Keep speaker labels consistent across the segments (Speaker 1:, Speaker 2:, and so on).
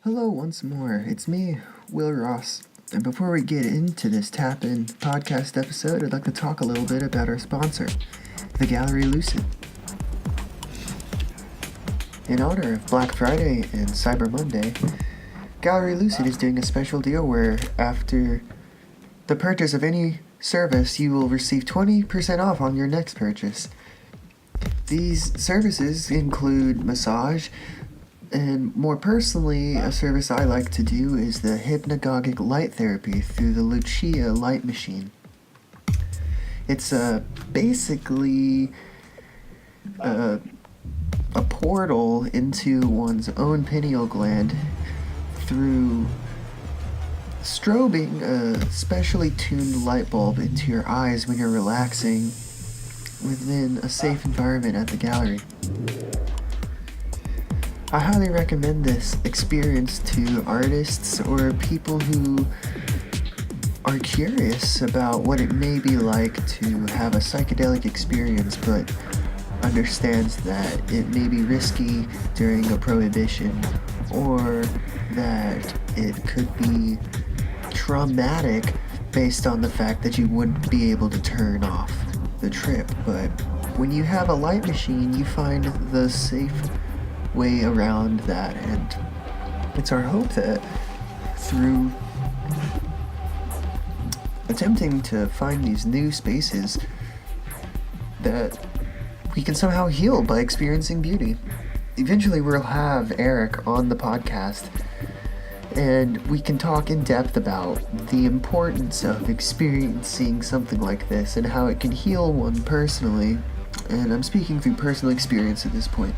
Speaker 1: Hello once more, it's me, Will Ross, and before we get into this tap-in podcast episode, I'd like to talk a little bit about our sponsor, the Gallery Lucid. In honor of Black Friday and Cyber Monday, Gallery Lucid is doing a special deal where after the purchase of any service, you will receive 20% off on your next purchase. These services include massage, and more personally, a service I like to do is the hypnagogic light therapy through the Lucia light machine. It's basically a portal into one's own pineal gland through strobing a specially tuned light bulb into your eyes when you're relaxing within a safe environment at the gallery. I highly recommend this experience to artists or people who are curious about what it may be like to have a psychedelic experience but understands that it may be risky during a prohibition or that it could be traumatic based on the fact that you wouldn't be able to turn off the trip. But when you have a light machine, you find the safe way around that, and it's our hope that through attempting to find these new spaces that we can somehow heal by experiencing beauty. Eventually we'll have Eric on the podcast and we can talk in depth about the importance of experiencing something like this and how it can heal one personally, and I'm speaking through personal experience at this point.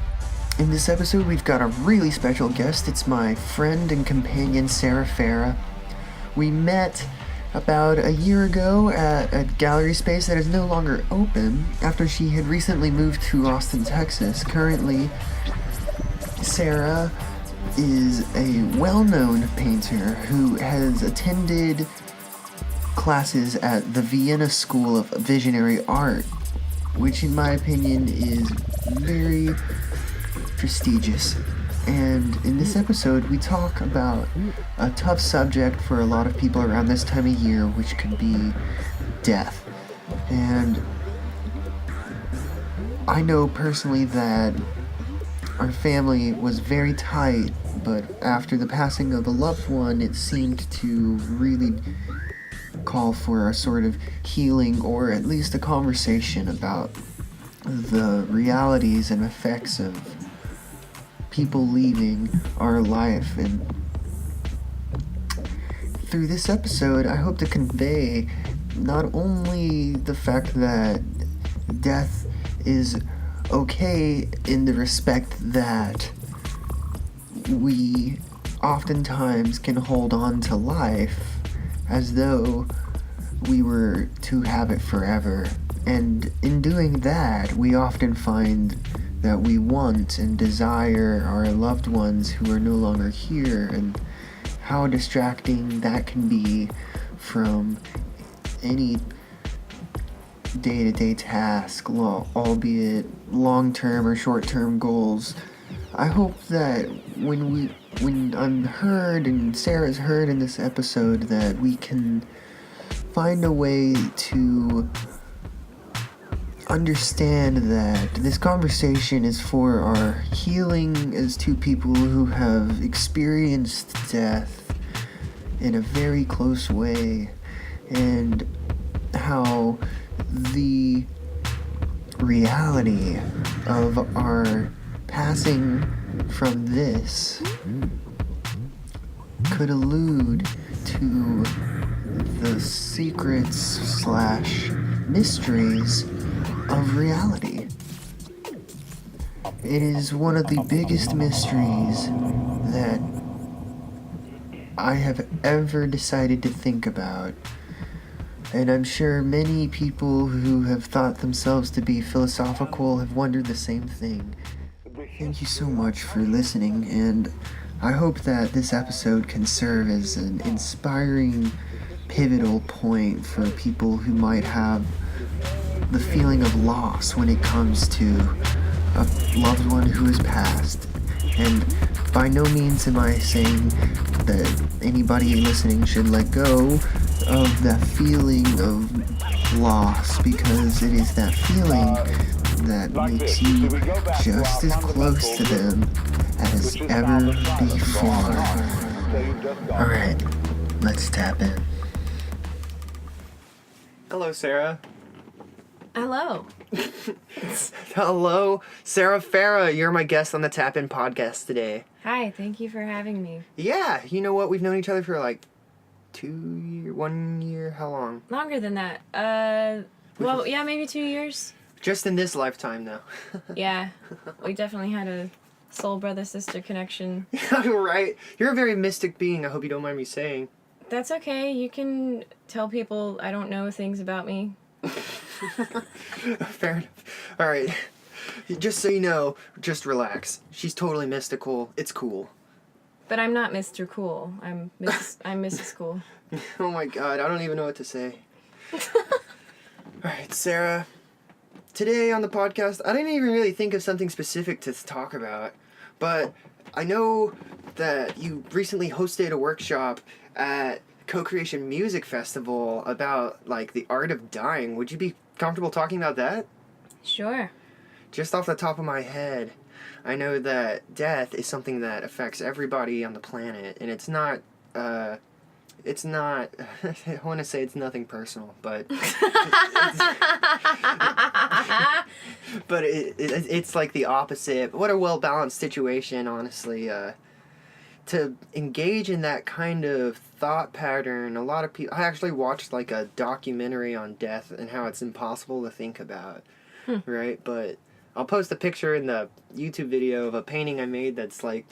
Speaker 1: In this episode, we've got a really special guest. It's my friend and companion, Sarah Farah. We met about a year ago at a gallery space that is no longer open after she had recently moved to Austin, Texas. Currently, Sarah is a well-known painter who has attended classes at the Vienna School of Visionary Art, which in my opinion is very prestigious. And in this episode we talk about a tough subject for a lot of people around this time of year, which could be death. And I know personally that our family was very tight, but after the passing of a loved one, it seemed to really call for a sort of healing, or at least a conversation about the realities and effects of people leaving our life. And through this episode, I hope to convey not only the fact that death is okay in the respect that we oftentimes can hold on to life as though we were to have it forever, and in doing that we often find that we want and desire our loved ones who are no longer here, and how distracting that can be from any day-to-day task, albeit long-term or short-term goals. I hope that when I'm heard and Sarah's heard in this episode, that we can find a way to understand that this conversation is for our healing as two people who have experienced death in a very close way, and how the reality of our passing from this could allude to the secrets / mysteries of reality. It is one of the biggest mysteries that I have ever decided to think about, and I'm sure many people who have thought themselves to be philosophical have wondered the same thing. Thank you so much for listening, and I hope that this episode can serve as an inspiring, pivotal point for people who might have the feeling of loss when it comes to a loved one who has passed, and by no means am I saying that anybody listening should let go of that feeling of loss, because it is that feeling that makes you just as close to them as ever before. Alright, let's tap in. Hello, Sarah.
Speaker 2: Hello.
Speaker 1: Hello, Sarah Farah. You're my guest on the Tap In podcast today.
Speaker 2: Hi, thank you for having me.
Speaker 1: Yeah, you know what? We've known each other for like 1 year, how long?
Speaker 2: Longer than that. Maybe 2 years.
Speaker 1: Just in this lifetime, though.
Speaker 2: Yeah, we definitely had a soul brother-sister connection.
Speaker 1: Right. You're a very mystic being, I hope you don't mind me saying.
Speaker 2: That's okay, you can tell people I don't know things about me.
Speaker 1: Fair enough. Alright. Just so you know, just relax. She's totally mystical. It's cool.
Speaker 2: But I'm not Mr. Cool. I'm Mrs. Cool.
Speaker 1: Oh my god, I don't even know what to say. Alright, Sarah. Today on the podcast, I didn't even really think of something specific to talk about, but I know that you recently hosted a workshop at Co-Creation Music Festival about, like, the art of dying. Would you be comfortable talking about that?
Speaker 2: Sure.
Speaker 1: Just off the top of my head, I know that death is something that affects everybody on the planet, and it's not, I want to say it's nothing personal, but it's like the opposite. What a well-balanced situation, honestly. To engage in that kind of thought pattern, a lot of people... I actually watched like a documentary on death and how it's impossible to think about, right? But I'll post a picture in the YouTube video of a painting I made that's like...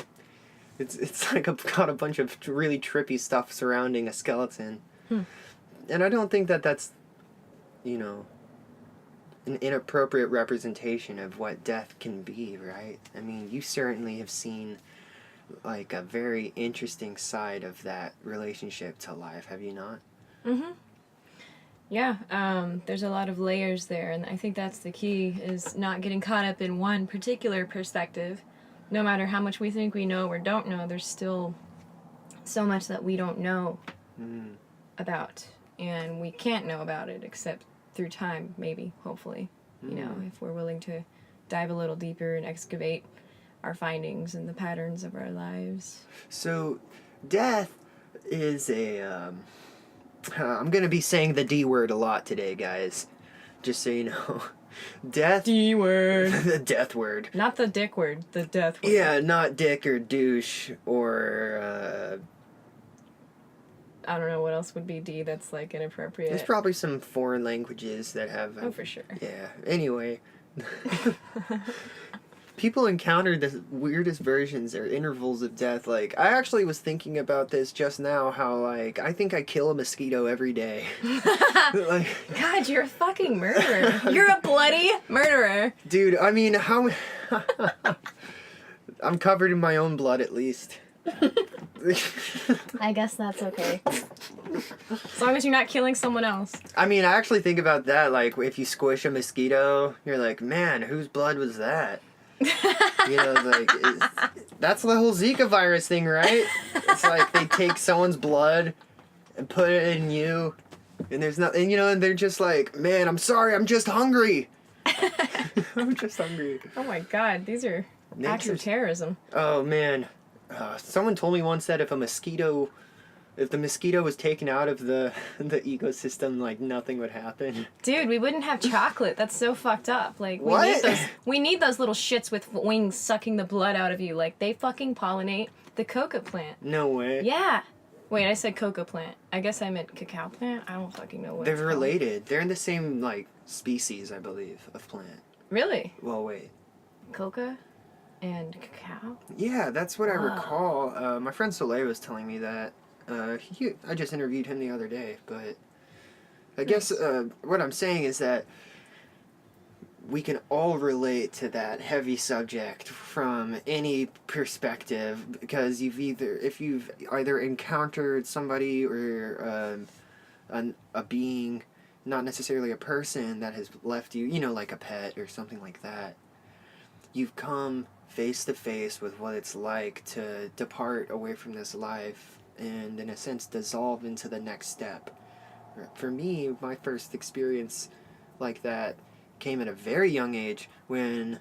Speaker 1: It's like I've got a bunch of really trippy stuff surrounding a skeleton. And I don't think that that's, you know, an inappropriate representation of what death can be, right? I mean, you certainly have seen, like, a very interesting side of that relationship to life, have you not?
Speaker 2: Mm-hmm. Yeah, there's a lot of layers there, and I think that's the key, is not getting caught up in one particular perspective. No matter how much we think we know or don't know, there's still so much that we don't know about. And we can't know about it except through time, maybe, hopefully. You know, if we're willing to dive a little deeper and excavate our findings and the patterns of our lives.
Speaker 1: So, death is a... I'm going to be saying the D word a lot today, guys. Just so you know. Death.
Speaker 2: D word.
Speaker 1: The death word.
Speaker 2: Not the dick word, the death word.
Speaker 1: Yeah, not dick or douche or,
Speaker 2: I don't know what else would be D that's, like, inappropriate.
Speaker 1: There's probably some foreign languages that have...
Speaker 2: Oh, for sure.
Speaker 1: Yeah. Anyway. People encounter the weirdest versions or intervals of death. Like, I actually was thinking about this just now, how, like, I think I kill a mosquito every day. Like,
Speaker 2: God, you're a fucking murderer. You're a bloody murderer.
Speaker 1: Dude, I mean, how... I'm covered in my own blood, at least.
Speaker 2: I guess that's okay. As long as you're not killing someone else.
Speaker 1: I mean, I actually think about that, like, if you squish a mosquito, you're like, man, whose blood was that? You know, like, that's the whole Zika virus thing, right? It's like they take someone's blood and put it in you, and there's nothing, and, you know, and they're just like, man, I'm sorry, I'm just hungry. I'm just hungry.
Speaker 2: Oh my god, these are acts of terrorism.
Speaker 1: Oh man, someone told me once that if the mosquito was taken out of the ecosystem, like, nothing would happen.
Speaker 2: Dude, we wouldn't have chocolate. That's so fucked up. Like,
Speaker 1: What?
Speaker 2: We need those little shits with wings sucking the blood out of you. Like, they fucking pollinate the coca plant.
Speaker 1: No way.
Speaker 2: Yeah. Wait, I said coca plant. I guess I meant cacao plant. I don't fucking know what
Speaker 1: They're
Speaker 2: it's called.
Speaker 1: related. They're in the same, like, species, I believe, of plant.
Speaker 2: Really?
Speaker 1: Well, wait.
Speaker 2: Coca and cacao?
Speaker 1: Yeah, that's what I
Speaker 2: Wow.
Speaker 1: recall. My friend Soleil was telling me that. I just interviewed him the other day, but I guess what I'm saying is that we can all relate to that heavy subject from any perspective, because if you've either encountered somebody or a being, not necessarily a person, that has left you, you know, like a pet or something like that, you've come face to face with what it's like to depart away from this life and, in a sense, dissolve into the next step. For me, my first experience like that came at a very young age when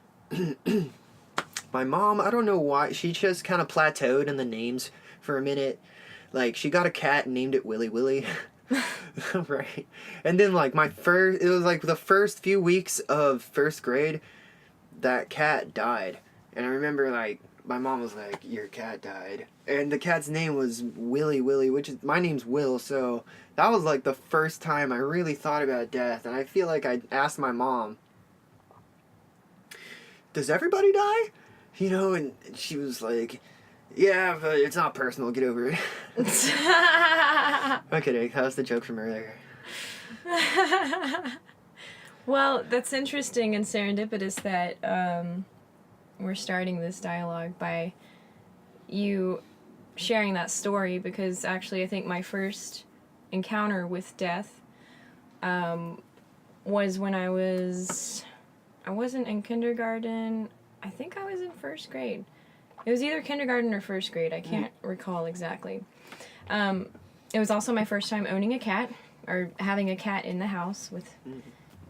Speaker 1: my mom, I don't know why, she just kind of plateaued in the names for a minute. Like, she got a cat and named it Willy Willy. Right. And then, like, it was like the first few weeks of first grade, that cat died. And I remember, like, my mom was like, your cat died. And the cat's name was Willy Willy, which is, my name's Will, so that was, like, the first time I really thought about death. And I feel like I asked my mom, does everybody die? You know, and she was like, yeah, but it's not personal, get over it. I'm kidding, that was the joke from earlier.
Speaker 2: Well, that's interesting and serendipitous that we're starting this dialogue by you sharing that story, because actually I think my first encounter with death was when I wasn't in kindergarten. I think I was in first grade. It was either kindergarten or first grade. I can't recall exactly. It was also my first time owning a cat, or having a cat in the house with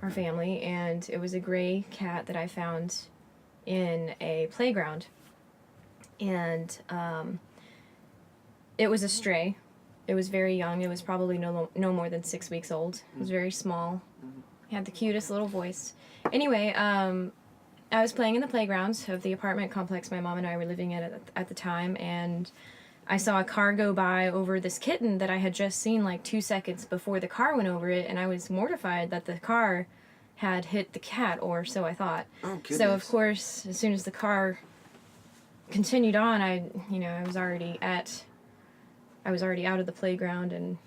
Speaker 2: our family, and it was a gray cat that I found in a playground. And it was a stray. It was very young. It was probably no more than 6 weeks old. It was very small. It had the cutest little voice. Anyway, I was playing in the playgrounds of the apartment complex my mom and I were living in at the time, and I saw a car go by over this kitten that I had just seen like 2 seconds before the car went over it, and I was mortified that the car had hit the cat, or so I thought.
Speaker 1: Oh, goodness.
Speaker 2: So of course, as soon as the car continued on, I was already out of the playground and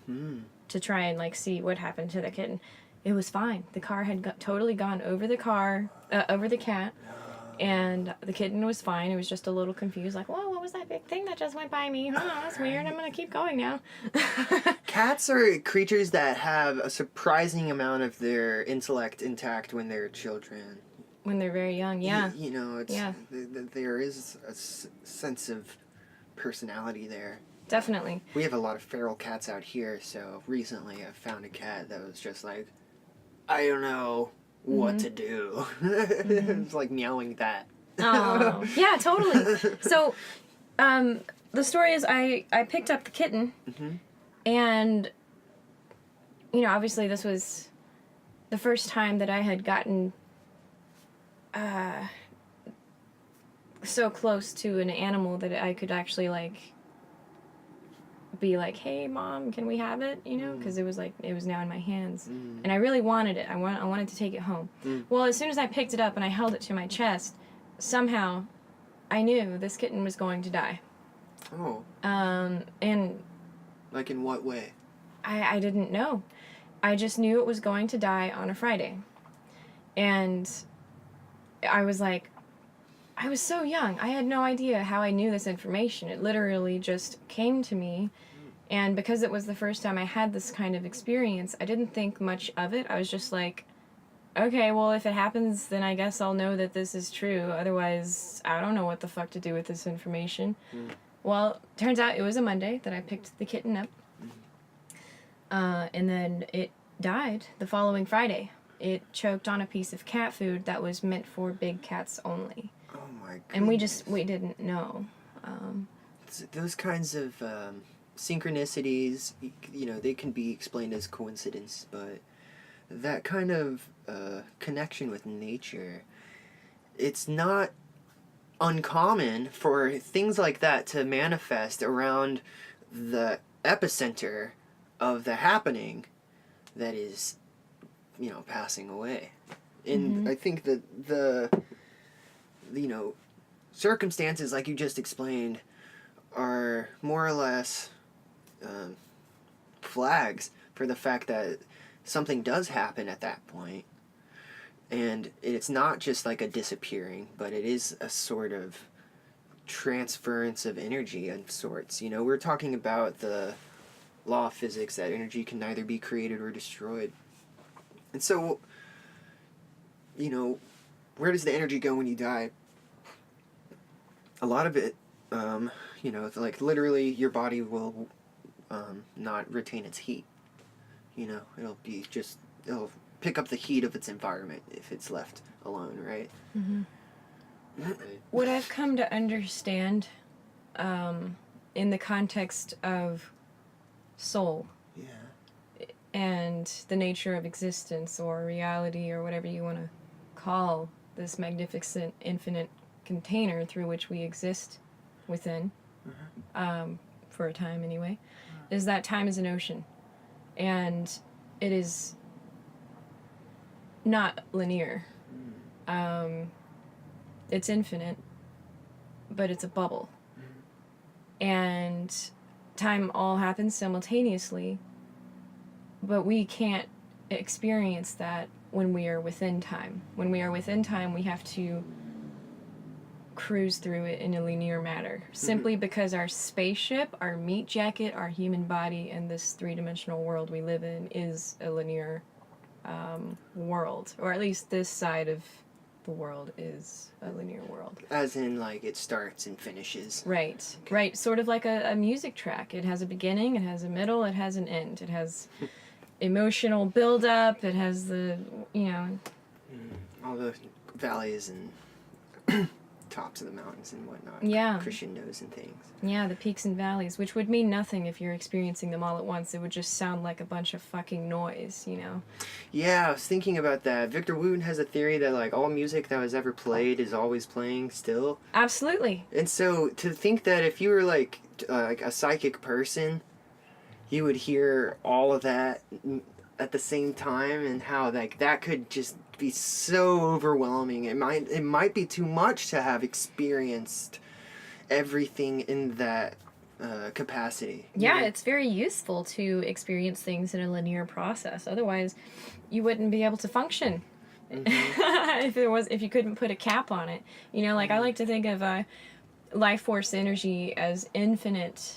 Speaker 2: to try and like see what happened to the kitten. It was fine. The car had totally gone over the cat, and the kitten was fine. It was just a little confused, like, whoa, what was that big thing that just went by me? Oh, that's weird. I'm gonna keep going now.
Speaker 1: Cats are creatures that have a surprising amount of their intellect intact when they're children.
Speaker 2: When they're very young, yeah.
Speaker 1: You know, there is a sense of personality there.
Speaker 2: Definitely.
Speaker 1: We have a lot of feral cats out here, so recently I found a cat that was just like, I don't know what to do. It was like meowing that.
Speaker 2: Oh, yeah, totally. So, the story is I picked up the kitten, and, obviously this was the first time that I had gotten so close to an animal that I could actually, like, be like, hey, Mom, can we have it? Because it was now in my hands. And I really wanted it. I wanted to take it home. Well, as soon as I picked it up and I held it to my chest, somehow I knew this kitten was going to die.
Speaker 1: Oh.
Speaker 2: And...
Speaker 1: Like, in what way?
Speaker 2: I didn't know. I just knew it was going to die on a Friday. And I was like, I was so young. I had no idea how I knew this information. It literally just came to me. And because it was the first time I had this kind of experience, I didn't think much of it. I was just like, okay, well, if it happens, then I guess I'll know that this is true. Otherwise, I don't know what the fuck to do with this information. Well, turns out it was a Monday that I picked the kitten up. And then it died the following Friday. It choked on a piece of cat food that was meant for big cats only.
Speaker 1: Oh my goodness.
Speaker 2: And we didn't know.
Speaker 1: Those kinds of synchronicities, they can be explained as coincidence, but that kind of connection with nature, it's not uncommon for things like that to manifest around the epicenter of the happening that is, passing away. And I think that the circumstances like you just explained are more or less flags for the fact that something does happen at that point. And it's not just like a disappearing, but it is a sort of transference of energy of sorts. We're talking about the law of physics that energy can neither be created or destroyed. And so, where does the energy go when you die? a lot of it, it's like literally your body will not retain its heat. It'll pick up the heat of its environment if it's left alone, right?
Speaker 2: Mm-hmm. What I've come to understand in the context of soul and the nature of existence or reality or whatever you want to call this magnificent infinite container through which we exist within, for a time anyway, is that time is an ocean. And it is not linear. It's infinite, but it's a bubble. And time all happens simultaneously, but we can't experience that when we are within time. When we are within time, we have to cruise through it in a linear manner, simply because our spaceship, our meat jacket, our human body, and this three-dimensional world we live in is a linear world, or at least this side of the world is a linear world.
Speaker 1: As in, like, it starts and finishes.
Speaker 2: Right, okay. Right. Sort of like a music track. It has a beginning, it has a middle, it has an end. It has emotional build-up, it has the,
Speaker 1: all the valleys and tops of the mountains and whatnot.
Speaker 2: Yeah.
Speaker 1: Crescendos and things.
Speaker 2: Yeah, the peaks and valleys, which would mean nothing if you're experiencing them all at once. It would just sound like a bunch of fucking noise,
Speaker 1: Yeah, I was thinking about that. Victor Wooten has a theory that, like, all music that was ever played is always playing still.
Speaker 2: Absolutely.
Speaker 1: And so, to think that if you were, like a psychic person, you would hear all of that at the same time, and how, like, that could just be so overwhelming. It might be too much to have experienced everything in that capacity.
Speaker 2: Yeah, it's very useful to experience things in a linear process. Otherwise, you wouldn't be able to function. If you couldn't put a cap on it. I like to think of life force energy as infinite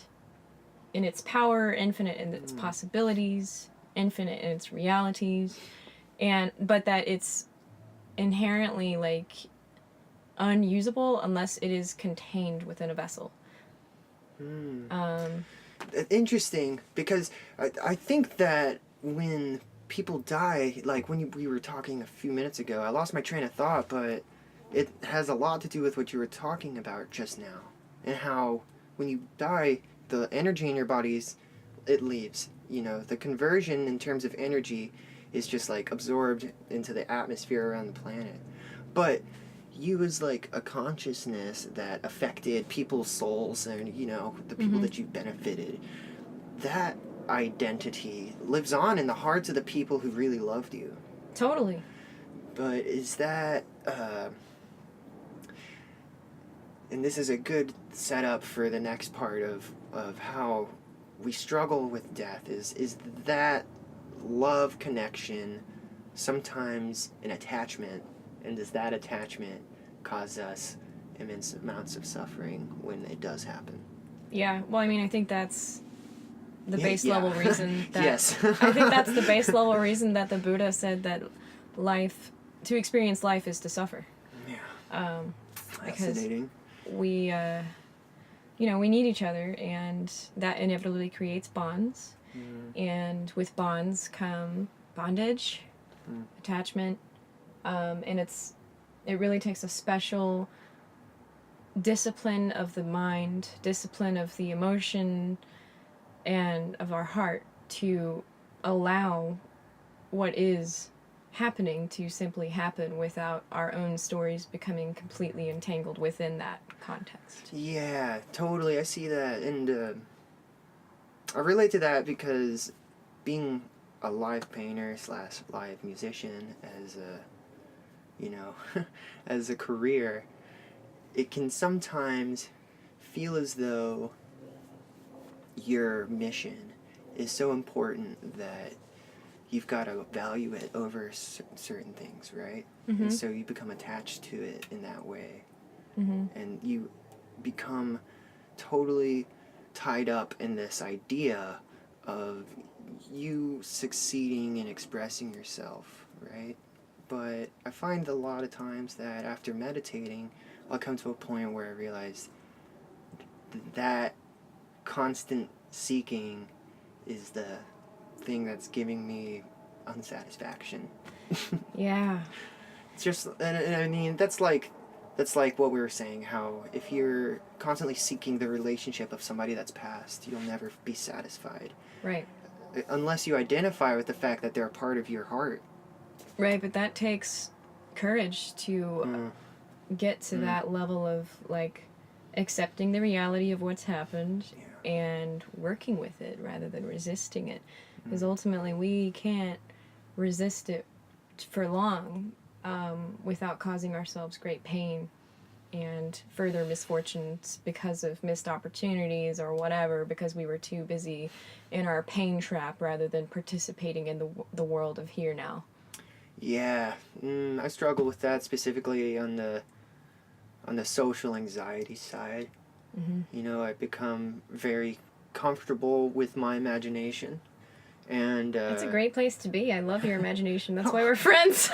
Speaker 2: in its power, infinite in its possibilities, infinite in its realities, but that it's inherently, like, unusable unless it is contained within a vessel.
Speaker 1: Interesting, because I think that when people die, like when we were talking a few minutes ago, I lost my train of thought, but it has a lot to do with what you were talking about just now, and how when you die, the energy in your bodies, it leaves. The conversion in terms of energy is just, like, absorbed into the atmosphere around the planet. But you as, like, a consciousness that affected people's souls and, the people that you benefited, that identity lives on in the hearts of the people who really loved you.
Speaker 2: Totally.
Speaker 1: But is that, and this is a good setup for the next part of how we struggle with death, is that love connection sometimes an attachment, and does that attachment cause us immense amounts of suffering when it does happen?
Speaker 2: Yeah, well, I think that's the base level reason that...
Speaker 1: Yes.
Speaker 2: I think that's the base level reason that the Buddha said that to experience life is to suffer.
Speaker 1: Yeah. Fascinating.
Speaker 2: Because we need each other, and that inevitably creates bonds. And with bonds come bondage, attachment, and it really takes a special discipline of the mind, discipline of the emotion, and of our heart to allow what is happening to simply happen without our own stories becoming completely entangled within that context.
Speaker 1: Yeah, totally. I see that, and I relate to that because being a live painter / live musician as as a career, it can sometimes feel as though your mission is so important that you've got to value it over certain things, right? And so you become attached to it in that way. And you become totally tied up in this idea of you succeeding and expressing yourself, right? But I find a lot of times that after meditating, I'll come to a point where I realize that constant seeking is the thing that's giving me unsatisfaction.
Speaker 2: Yeah.
Speaker 1: It's just, and I mean, that's like what we were saying, how if you're constantly seeking the relationship of somebody that's passed, you'll never be satisfied.
Speaker 2: Right.
Speaker 1: Unless you identify with the fact that they're a part of your heart.
Speaker 2: Right, but that takes courage to get to that level of, like, accepting the reality of what's happened and working with it rather than resisting it. Because ultimately we can't resist it for long without causing ourselves great pain and further misfortunes because of missed opportunities or whatever, because we were too busy in our pain trap rather than participating in the world of here now.
Speaker 1: Yeah, I struggle with that specifically on the social anxiety side. You know, I've become very comfortable with my imagination, and
Speaker 2: It's a great place to be. I love your imagination. That's why we're friends.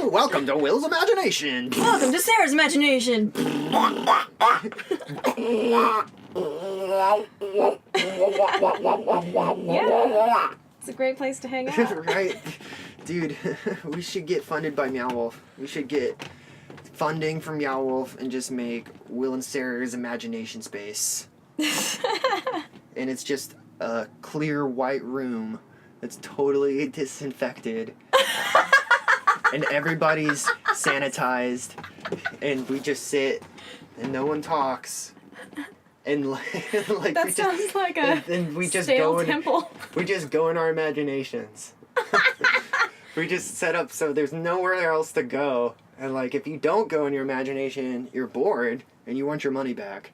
Speaker 1: Welcome to Will's Imagination.
Speaker 2: Welcome to Sarah's imagination. Yeah, it's a great place to hang out.
Speaker 1: Right, dude. We should get funded by Meow Wolf. We should get funding from Meow Wolf and just make Will and Sarah's imagination space. And it's just a clear white room that's totally disinfected. And everybody's sanitized. And we just sit and no one talks. And like
Speaker 2: That sounds like a
Speaker 1: and we just
Speaker 2: stale
Speaker 1: go in,
Speaker 2: temple.
Speaker 1: we just go in our imaginations. We just set up so there's nowhere else to go. And like if you don't go in your imagination, you're bored and you want your money back.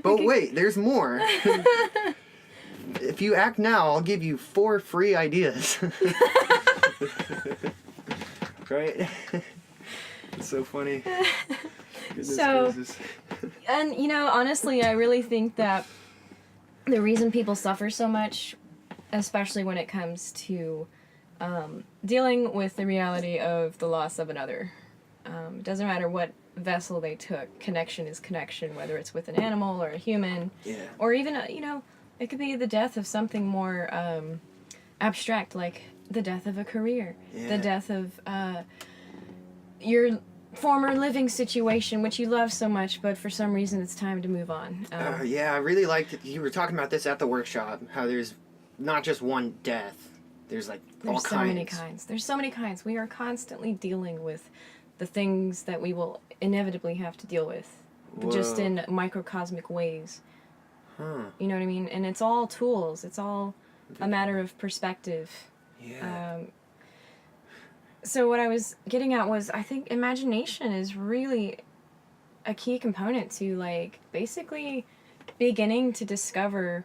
Speaker 1: But wait, there's more. If you act now, I'll give you 4 free ideas. Right? It's so funny. Goodness gracious.
Speaker 2: And you know, honestly, I really think that the reason people suffer so much, especially when it comes to dealing with the reality of the loss of another, it doesn't matter what vessel they took, connection is connection, whether it's with an animal or a human, or even it could be the death of something more abstract, like the death of a career, the death of your former living situation, which you love so much, but for some reason it's time to move on.
Speaker 1: Yeah, I really liked it. You were talking about this at the workshop, how there's not just one death. There's all kinds.
Speaker 2: So many kinds. There's so many kinds. We are constantly dealing with the things that we will inevitably have to deal with, just in microcosmic ways. You know what I mean? And it's all tools. It's all a matter of perspective.
Speaker 1: Yeah.
Speaker 2: So what I was getting at was, I think imagination is really a key component to, like, basically beginning to discover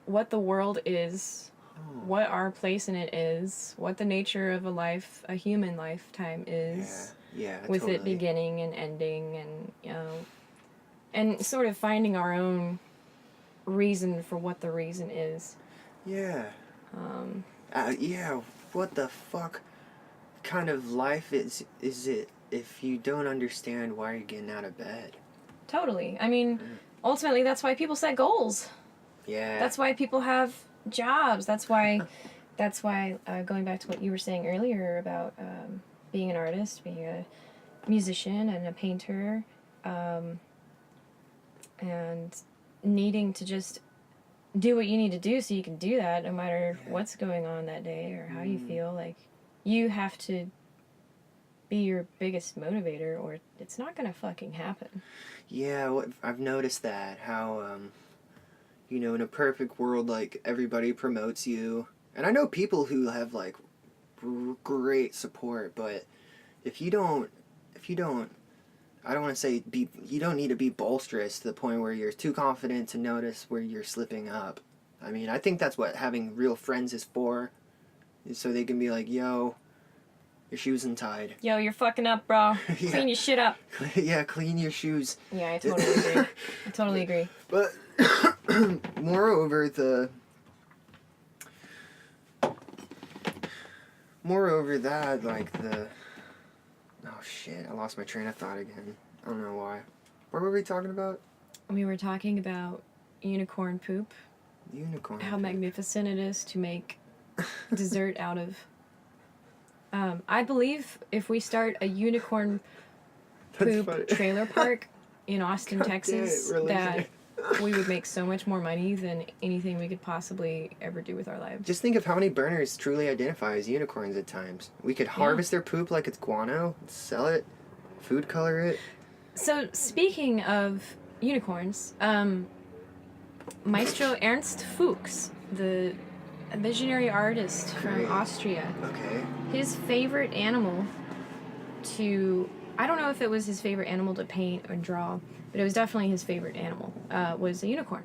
Speaker 2: what the world is, what our place in it is, what the nature of a human lifetime is, with
Speaker 1: totally.
Speaker 2: it beginning and ending, and and sort of finding our own reason for what the reason is.
Speaker 1: Yeah. What the fuck kind of life is it if you don't understand why you're getting out of bed?
Speaker 2: Totally. I mean, ultimately, that's why people set goals.
Speaker 1: Yeah.
Speaker 2: That's why people have jobs. That's why, going back to what you were saying earlier about being an artist, being a musician and a painter, and needing to just do what you need to do so you can do that no matter what's going on that day or how you feel. Like, you have to be your biggest motivator or it's not gonna fucking happen.
Speaker 1: Yeah, I've noticed that, how, in a perfect world, like, everybody promotes you. And I know people who have, like, great support, but if you don't, I don't want to say you don't need to be bolsterous to the point where you're too confident to notice where you're slipping up. I mean, I think that's what having real friends is for, is so they can be like, yo, your shoes untied.
Speaker 2: Yo, you're fucking up, bro. Clean your shit up.
Speaker 1: Yeah, clean your shoes.
Speaker 2: Yeah, I totally agree. I totally agree.
Speaker 1: But, moreover, moreover that, like, oh shit, I lost my train of thought again. I don't know why. What were we talking about?
Speaker 2: We were talking about unicorn poop.
Speaker 1: Unicorn
Speaker 2: How
Speaker 1: poop.
Speaker 2: magnificent it is to make dessert out of. I believe if we start a unicorn poop trailer park in Austin,
Speaker 1: God
Speaker 2: Texas,
Speaker 1: damn it,
Speaker 2: that we would make so much more money than anything we could possibly ever do with our lives.
Speaker 1: Just think of how many burners truly identify as unicorns at times. We could harvest their poop like it's guano, sell it, food color it.
Speaker 2: So, speaking of unicorns, Maestro Ernst Fuchs, the visionary artist from Austria, his favorite animal I don't know if it was his favorite animal to paint or draw, but it was definitely his favorite animal, was a unicorn.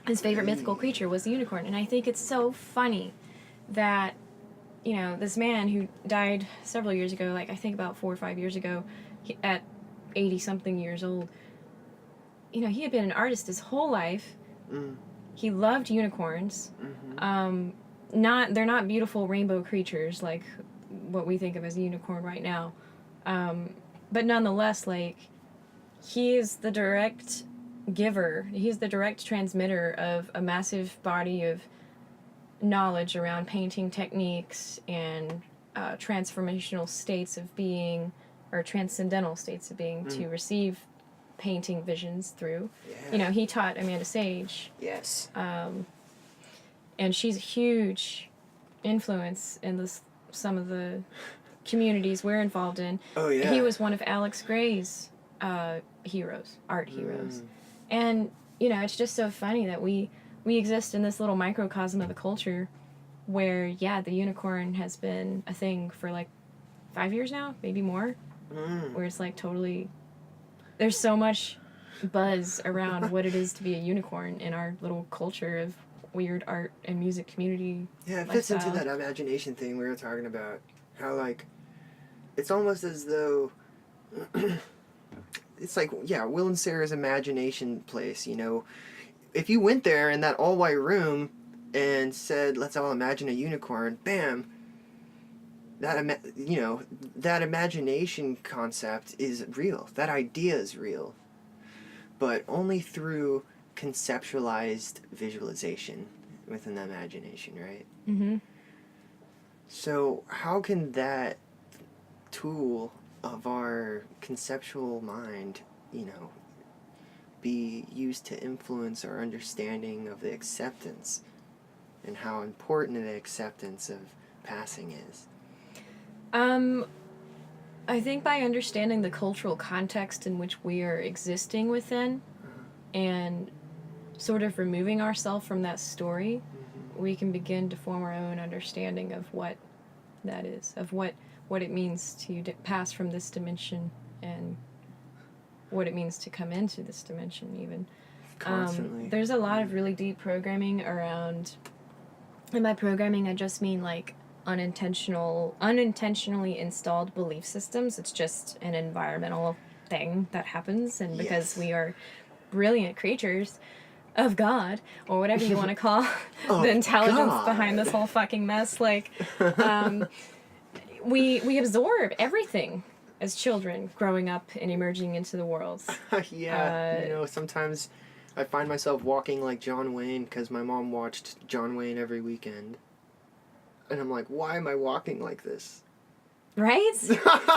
Speaker 2: His favorite mythical creature was the unicorn. And I think it's so funny that, this man who died several years ago, like I think about 4 or 5 years ago, at 80-something years old, he had been an artist his whole life. He loved unicorns. They're not beautiful rainbow creatures like what we think of as a unicorn right now. But nonetheless, like, he is the direct giver. He's the direct transmitter of a massive body of knowledge around painting techniques and transformational states of being, or transcendental states of being, to receive painting visions through. He taught Amanda Sage.
Speaker 1: Yes.
Speaker 2: And she's a huge influence in some of the communities we're involved in.
Speaker 1: Oh, yeah.
Speaker 2: He was one of Alex Gray's heroes, art heroes. And, it's just so funny that we exist in this little microcosm of the culture where, the unicorn has been a thing for, like, 5 years now, maybe more, where it's, like, totally... There's so much buzz around what it is to be a unicorn in our little culture of weird art and music community.
Speaker 1: Yeah, it fits into that imagination thing we were talking about. How, like, it's almost as though... it's like, Will and Sarah's imagination place, If you went there in that all-white room and said, let's all imagine a unicorn, bam, that imagination concept is real. That idea is real. But only through conceptualized visualization within the imagination, right?
Speaker 2: Mm-hmm.
Speaker 1: So how can that tool of our conceptual mind, be used to influence our understanding of the acceptance and how important the acceptance of passing is?
Speaker 2: I think by understanding the cultural context in which we are existing within and sort of removing ourselves from that story, we can begin to form our own understanding of what that is, of what it means to pass from this dimension and what it means to come into this dimension even.
Speaker 1: Constantly.
Speaker 2: There's a lot of really deep programming around, and by programming I just mean like unintentionally installed belief systems. It's just an environmental thing that happens, and because we are brilliant creatures of God, or whatever you want to call the intelligence behind this whole fucking mess, like, we absorb everything as children growing up and emerging into the world.
Speaker 1: Sometimes I find myself walking like John Wayne because my mom watched John Wayne every weekend. And I'm like, why am I walking like this?
Speaker 2: Right?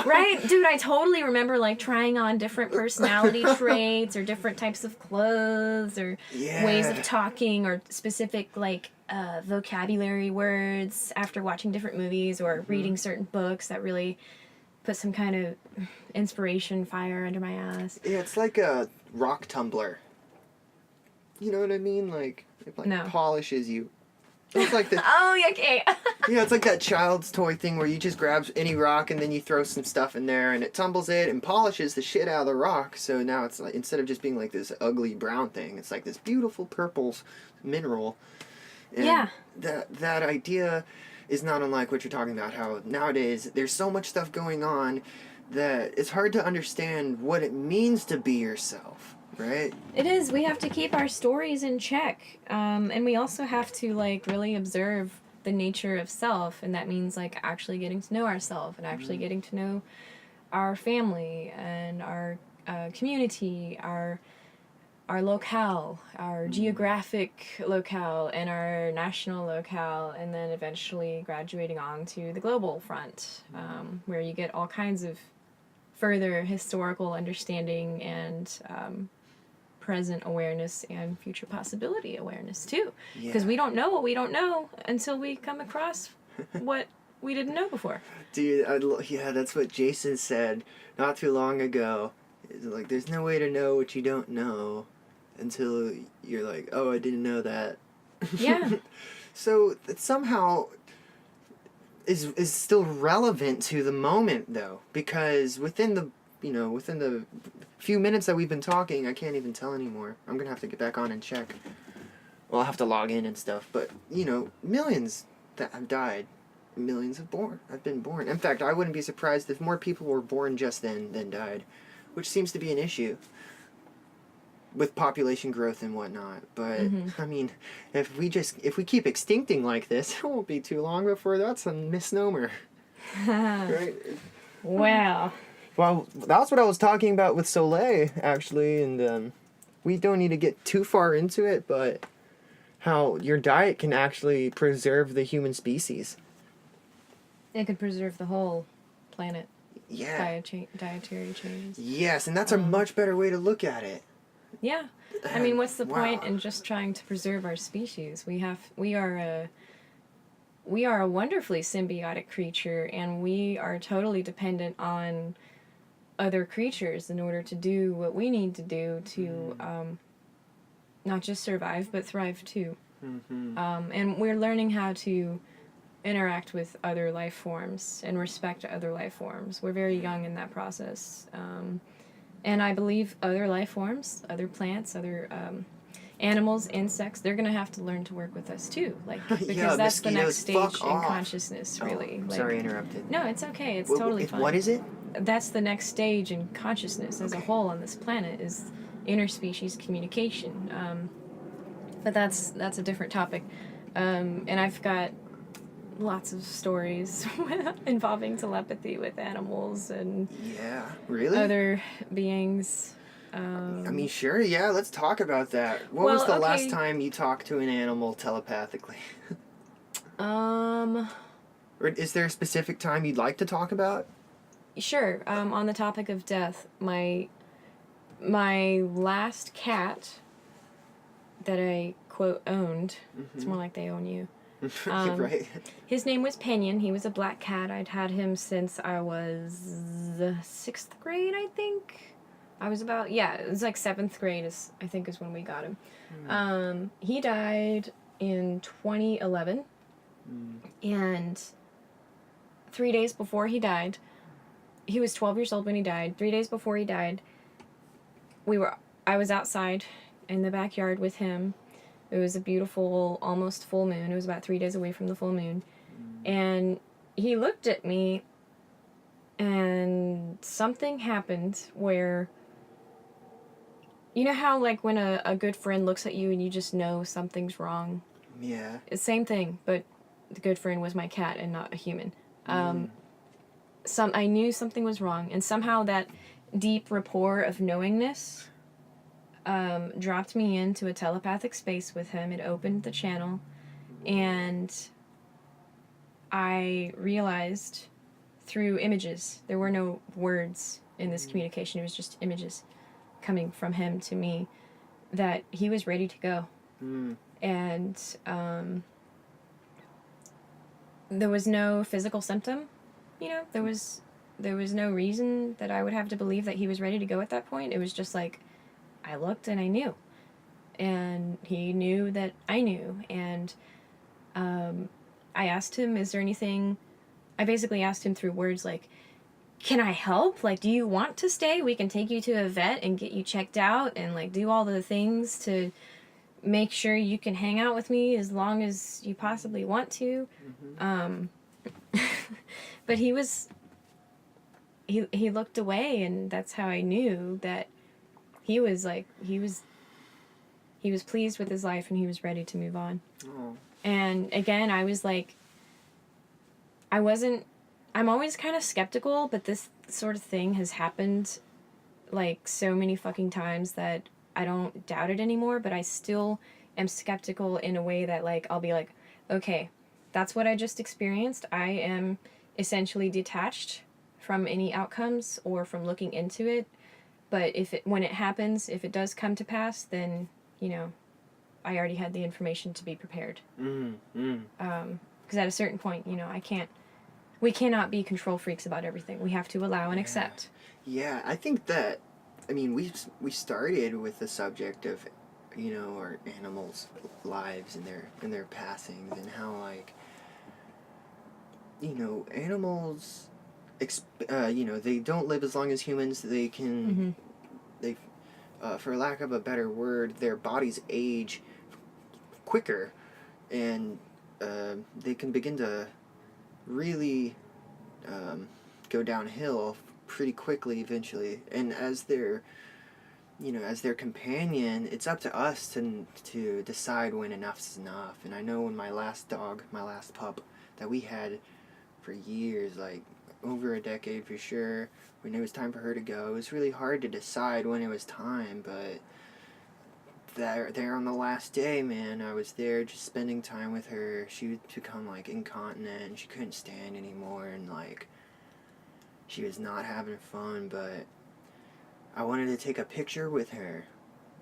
Speaker 2: Right? Dude, I totally remember, like, trying on different personality traits or different types of clothes or ways of talking or specific, like, vocabulary words after watching different movies or reading certain books that really put some kind of inspiration fire under my ass.
Speaker 1: Yeah, it's like a rock tumbler. You know what I mean? Like, it polishes you. It's like the,
Speaker 2: okay.
Speaker 1: It's like that child's toy thing where you just grab any rock and then you throw some stuff in there and it tumbles it and polishes the shit out of the rock. So now it's like, instead of just being like this ugly brown thing, it's like this beautiful purple mineral. And that idea is not unlike what you're talking about, how nowadays there's so much stuff going on that it's hard to understand what it means to be yourself. Right?
Speaker 2: It is. We have to keep our stories in check. And we also have to, like, really observe the nature of self, and that means like actually getting to know ourselves and actually getting to know our family and our community, our locale, our geographic locale, and our national locale, and then eventually graduating on to the global front, where you get all kinds of further historical understanding and present awareness and future possibility awareness too. Because we don't know what we don't know until we come across what we didn't know before.
Speaker 1: Dude, yeah, that's what Jason said not too long ago. It's like, there's no way to know what you don't know until you're like, oh, I didn't know that.
Speaker 2: Yeah.
Speaker 1: So it somehow is still relevant to the moment, though, because within the few minutes that we've been talking, I can't even tell anymore. I'm gonna have to get back on and check. Well, I'll have to log in and stuff, but, millions that have died. Millions have been born. In fact, I wouldn't be surprised if more people were born just then than died, which seems to be an issue with population growth and whatnot. But I mean, if we keep extincting like this, it won't be too long before that's a misnomer. Right?
Speaker 2: Wow.
Speaker 1: Well, that's what I was talking about with Soleil, actually, and we don't need to get too far into it, but how your diet can actually preserve the human species.
Speaker 2: It could preserve the whole planet.
Speaker 1: Yeah.
Speaker 2: Dietary changes.
Speaker 1: Yes, and that's a much better way to look at it.
Speaker 2: Yeah. I mean, what's the point in just trying to preserve our species? We are a wonderfully symbiotic creature, and we are totally dependent on other creatures in order to do what we need to do to not just survive, but thrive too. And we're learning how to interact with other life forms and respect other life forms. We're very young in that process. And I believe other life forms, other plants, other animals, insects, they're going to have to learn to work with us too. Because that's the next stage in consciousness, really.
Speaker 1: Sorry, I interrupted.
Speaker 2: No, it's okay. It's totally fine.
Speaker 1: What is it?
Speaker 2: That's the next stage in consciousness as a whole on this planet, is interspecies communication. But that's a different topic. And I've got lots of stories involving telepathy with animals and other beings.
Speaker 1: I mean, sure, yeah, let's talk about that. What was the last time you talked to an animal telepathically? Or is there a specific time you'd like to talk about?
Speaker 2: Sure. On the topic of death, my last cat that I, quote, owned, it's more like they own you.
Speaker 1: Right.
Speaker 2: His name was Pinion. He was a black cat. I'd had him since I was 6th grade, I think. I was about, it was like 7th grade is when we got him. He died in 2011. And 3 days before he died, he was 12 years old when he died. 3 days before he died, I was outside in the backyard with him. It was a beautiful, almost full moon. It was about 3 days away from the full moon. And he looked at me, and something happened where, you know how, like, when a good friend looks at you and you just know something's wrong?
Speaker 1: Yeah.
Speaker 2: It's the same thing, but the good friend was my cat and not a human. I knew something was wrong, and somehow that deep rapport of knowingness dropped me into a telepathic space with him. It opened the channel, and I realized through images, there were no words in this communication, it was just images coming from him to me, that he was ready to go. And there was no physical symptom, there was no reason that I would have to believe that he was ready to go at that point. It was just like, I looked and I knew. And he knew that I knew. And I asked him, is there anything... I basically asked him through words like, can I help? Like, do you want to stay? We can take you to a vet and get you checked out and, like, do all the things to make sure you can hang out with me as long as you possibly want to. But he looked away, and that's how I knew that he was pleased with his life and he was ready to move on.
Speaker 1: Oh,
Speaker 2: And again, I was like, I'm always kind of skeptical, but this sort of thing has happened like so many fucking times that I don't doubt it anymore, but I still am skeptical in a way that like I'll be like, okay, that's what I just experienced. I am essentially detached from any outcomes or from looking into it. But when it happens, if it does come to pass, then, you know, I already had the information to be prepared. Because at a certain point, you know, we cannot be control freaks about everything. We have to allow and accept.
Speaker 1: Yeah, I think that, I mean, we started with the subject of, you know, our animals' lives and their passings, and how, like, you know, animals, you know, they don't live as long as humans. They can, they, for lack of a better word, their bodies age quicker, and they can begin to really go downhill pretty quickly eventually. And as their, you know, as their companion, it's up to us to decide when enough's enough. And I know when my last pup that we had for years, like over a decade for sure, when it was time for her to go, it was really hard to decide when it was time. But there on the last day, man, I was there just spending time with her. She would become like incontinent and she couldn't stand anymore, and like she was not having fun. But I wanted to take a picture with her,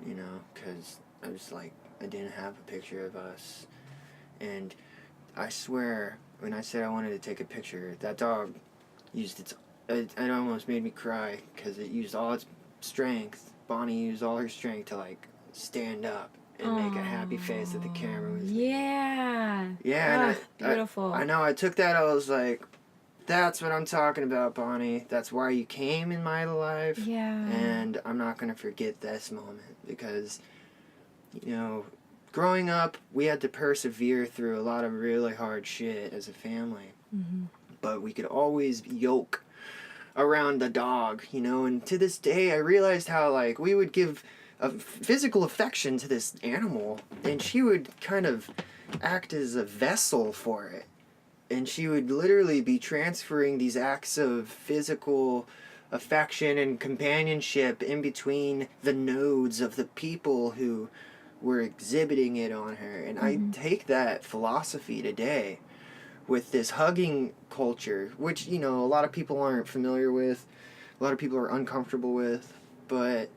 Speaker 1: you know, because I was like, I didn't have a picture of us. And I swear, when I said I wanted to take a picture, that dog used it almost made me cry, because it used all its strength. Bonnie used all her strength to like stand up and make a happy face at the camera with me.
Speaker 2: Yeah.
Speaker 1: Yeah.
Speaker 2: Beautiful.
Speaker 1: I know, I took that, I was like, that's what I'm talking about, Bonnie. That's why you came in my life.
Speaker 2: Yeah.
Speaker 1: And I'm not going to forget this moment, because, you know, growing up, we had to persevere through a lot of really hard shit as a family. But we could always yoke around the dog, you know, and to this day I realized how, like, we would give a physical affection to this animal, and she would kind of act as a vessel for it. And she would literally be transferring these acts of physical affection and companionship in between the nodes of the people who were exhibiting it on her. And I take that philosophy today with this hugging culture, which, you know, a lot of people aren't familiar with, a lot of people are uncomfortable with, but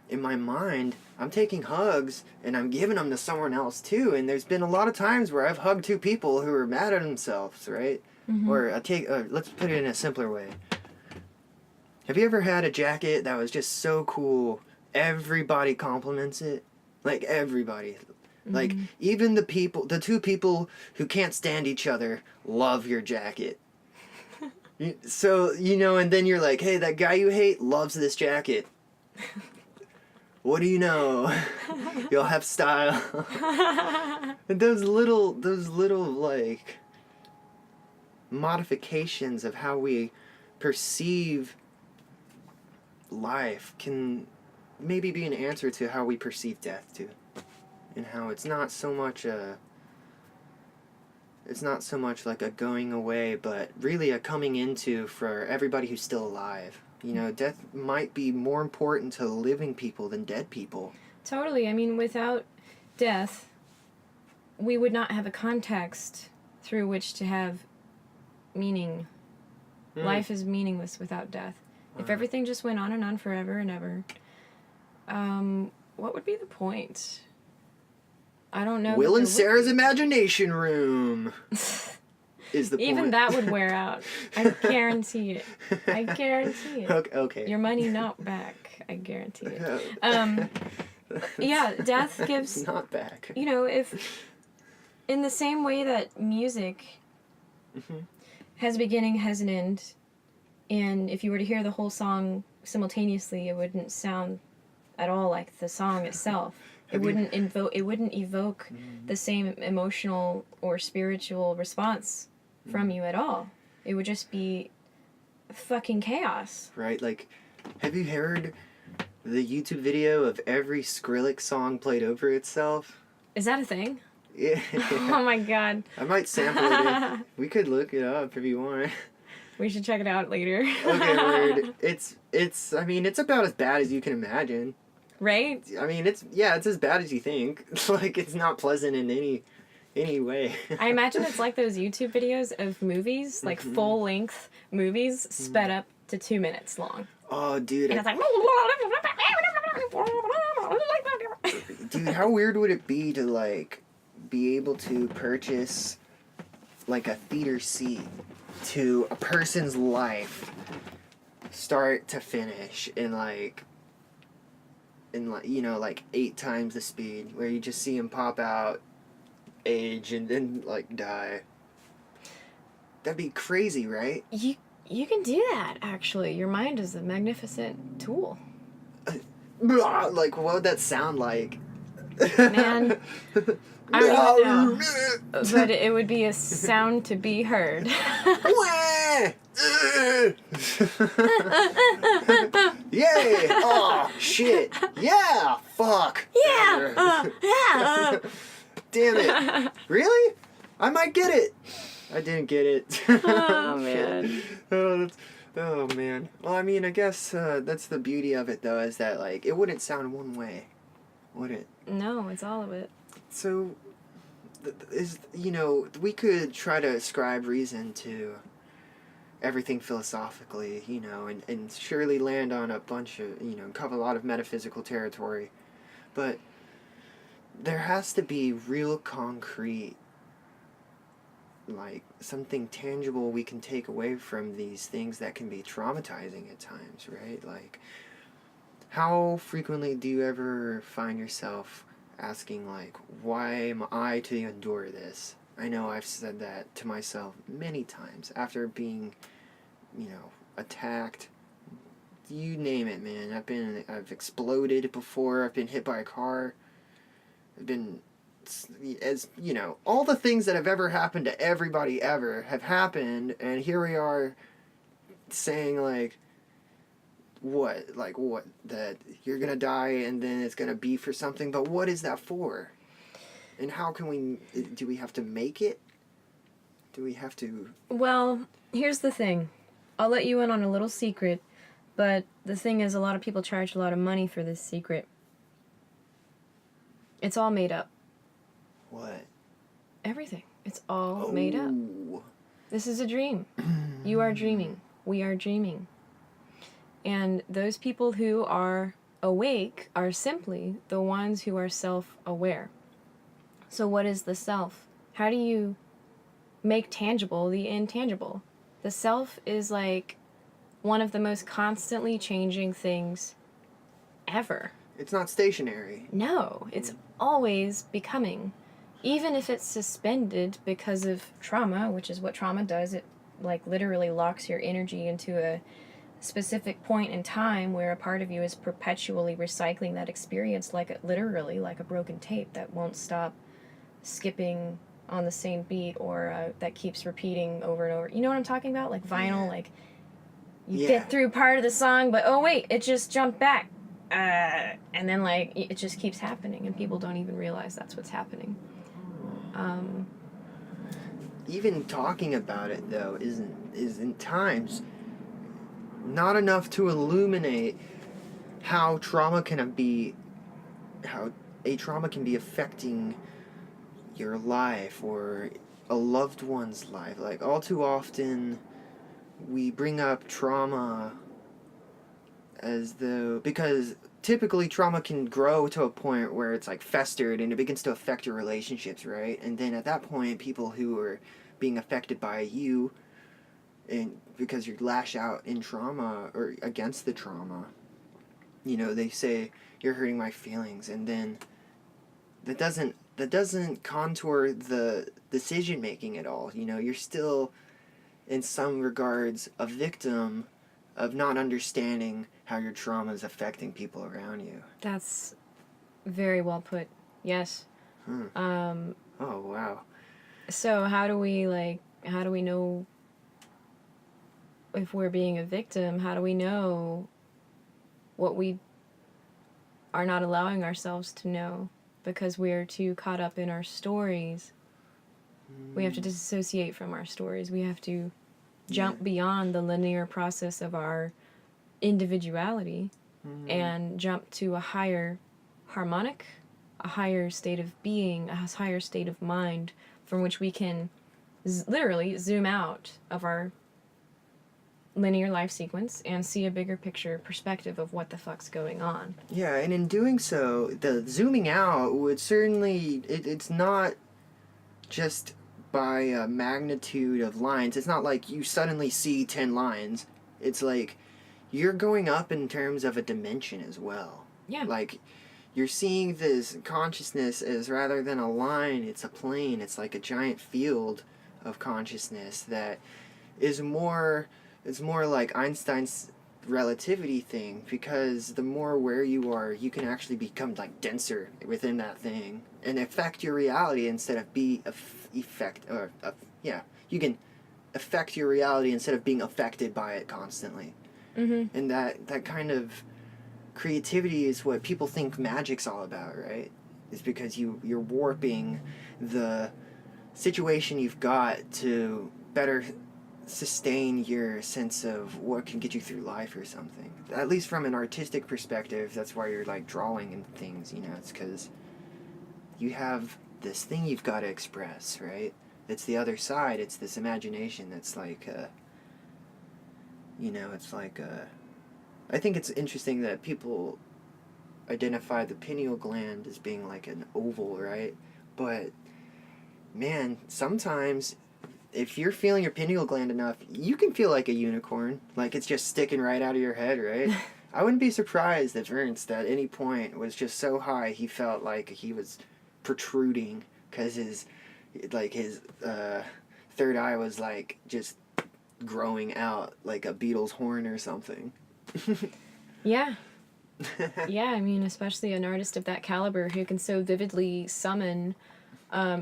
Speaker 1: in my mind, I'm taking hugs and I'm giving them to someone else too. And there's been a lot of times where I've hugged two people who are mad at themselves, right? Or let's put it in a simpler way. Have you ever had a jacket that was just so cool, everybody compliments it? Like, everybody. Like, even the two people who can't stand each other love your jacket. So, you know, and then you're like, hey, that guy you hate loves this jacket. What do you know? You'll have style. And those little, like, modifications of how we perceive life can maybe be an answer to how we perceive death, too. And how it's not so much like a going away, but really a coming into for everybody who's still alive. You know, death might be more important to living people than dead people.
Speaker 2: Totally. I mean, without death, we would not have a context through which to have meaning. Life is meaningless without death. If everything just went on and on forever and ever, what would be the point? I don't know.
Speaker 1: Will and Sarah's imagination room is the point.
Speaker 2: Even that would wear out. I guarantee it. I guarantee it.
Speaker 1: Okay.
Speaker 2: Your money not back. I guarantee it. Yeah, death gives...
Speaker 1: Not back.
Speaker 2: You know, if... In the same way that music has a beginning, has an end, and if you were to hear the whole song simultaneously, it wouldn't sound at all like the song itself. It wouldn't evoke the same emotional or spiritual response from you at all. It would just be fucking chaos.
Speaker 1: Right, like, have you heard the YouTube video of every Skrillex song played over itself?
Speaker 2: Is that a thing?
Speaker 1: Yeah.
Speaker 2: Oh my god.
Speaker 1: I might sample it. We could look it up if you want.
Speaker 2: We should check it out later.
Speaker 1: Okay, word. I mean, it's about as bad as you can imagine.
Speaker 2: Right?
Speaker 1: I mean, it's as bad as you think. Like, it's not pleasant in any way.
Speaker 2: I imagine it's like those YouTube videos of movies, like full-length movies, sped up to 2 minutes long.
Speaker 1: Oh, dude.
Speaker 2: And it's like...
Speaker 1: Dude, how weird would it be to, like, be able to purchase, like, a theater seat to a person's life, start to finish, in, like, you know, like, 8 times the speed, where you just see him pop out, age, and then, like, die. That'd be crazy, right?
Speaker 2: You can do that, actually. Your mind is a magnificent tool.
Speaker 1: Like, what would that sound like?
Speaker 2: Man, I don't even know. But it would be a sound to be heard.
Speaker 1: Yay! Oh, shit! Yeah! Fuck!
Speaker 2: Yeah! Yeah!
Speaker 1: Damn it! Really? I might get it! I didn't get it.
Speaker 2: Oh, man.
Speaker 1: Oh, man. Well, I mean, I guess that's the beauty of it, though, is that, like, it wouldn't sound one way, would it?
Speaker 2: No, it's all of it.
Speaker 1: So, we could try to ascribe reason to everything philosophically, and surely land on a bunch of, cover a lot of metaphysical territory. But there has to be real concrete, like, something tangible we can take away from these things that can be traumatizing at times, right? Like, how frequently do you ever find yourself asking, like, why am I to endure this? I know I've said that to myself many times after being, attacked. You name it, man. I've exploded before. I've been hit by a car. I've been, all the things that have ever happened to everybody ever have happened, and here we are saying, like, what, that you're gonna die and then it's gonna be for something, but what is that for? And how can do we have to make it? Do we have to...
Speaker 2: Well, here's the thing. I'll let you in on a little secret, but the thing is, a lot of people charge a lot of money for this secret. It's all made up.
Speaker 1: What?
Speaker 2: Everything. It's all made up. This is a dream. You are dreaming. We are dreaming. And those people who are awake are simply the ones who are self-aware. So what is the self? How do you make tangible the intangible? The self is like one of the most constantly changing things ever.
Speaker 1: It's not stationary.
Speaker 2: No, it's always becoming. Even if it's suspended because of trauma, which is what trauma does, it like literally locks your energy into a specific point in time where a part of you is perpetually recycling that experience literally like a broken tape that won't stop skipping on the same beat, or that keeps repeating over and over. You know what I'm talking about? Like vinyl, like you get through part of the song, but oh wait, it just jumped back. And then like it just keeps happening and people don't even realize that's what's happening.
Speaker 1: Even talking about it though is in times not enough to illuminate how a trauma can be affecting your life or a loved one's life. Like, all too often we bring up trauma because typically trauma can grow to a point where it's like festered and it begins to affect your relationships, right? And then at that point, people who are being affected by you, and because you lash out in trauma or against the trauma, they say, you're hurting my feelings, and then that doesn't contour the decision making at all. You're still in some regards a victim of not understanding how your trauma is affecting people around you.
Speaker 2: That's very well put. Yes.
Speaker 1: Oh, wow.
Speaker 2: So how do we know if we're being a victim? How do we know what we are not allowing ourselves to know? because we're too caught up in our stories. We have to disassociate from our stories. We have to jump beyond the linear process of our individuality and jump to a higher harmonic, a higher state of being, a higher state of mind from which we can literally zoom out of our linear life sequence and see a bigger picture perspective of what the fuck's going on.
Speaker 1: Yeah, and in doing so, the zooming out would certainly, it's not just by a magnitude of lines. It's not like you suddenly see 10 lines. It's like you're going up in terms of a dimension as well.
Speaker 2: Yeah.
Speaker 1: Like you're seeing this consciousness as rather than a line, it's a plane. It's like a giant field of consciousness that is more, it's more like Einstein's relativity thing, because the more aware you are, you can actually become like denser within that thing and affect your reality instead of you can affect your reality instead of being affected by it constantly. And that kind of creativity is what people think magic's all about, right? Is because you're warping the situation you've got to better sustain your sense of what can get you through life or something. At least from an artistic perspective, that's why you're like drawing and things, you know, it's because you have this thing you've got to express, right? It's the other side, it's this imagination that's like, it's like, I think it's interesting that people identify the pineal gland as being like an oval, right? But, man, sometimes if you're feeling your pineal gland enough, you can feel like a unicorn. Like it's just sticking right out of your head, right? I wouldn't be surprised if Ernst at any point was just so high he felt like he was protruding because his third eye was like just growing out like a beetle's horn or something.
Speaker 2: Yeah. Yeah, I mean, especially an artist of that caliber who can so vividly summon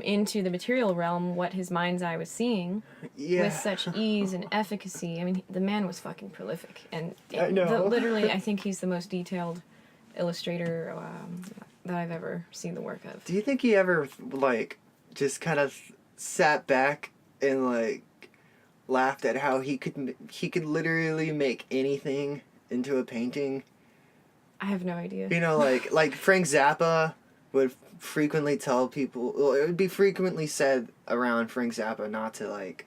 Speaker 2: into the material realm what his mind's eye was seeing with such ease and efficacy. I mean, the man was fucking prolific. And
Speaker 1: I know.
Speaker 2: Literally, I think he's the most detailed illustrator that I've ever seen the work of.
Speaker 1: Do you think he ever, like, just kind of sat back and, like, laughed at how he could literally make anything into a painting?
Speaker 2: I have no idea.
Speaker 1: You know, like Frank Zappa would frequently tell people, well, it would be frequently said around Frank Zappa not to, like,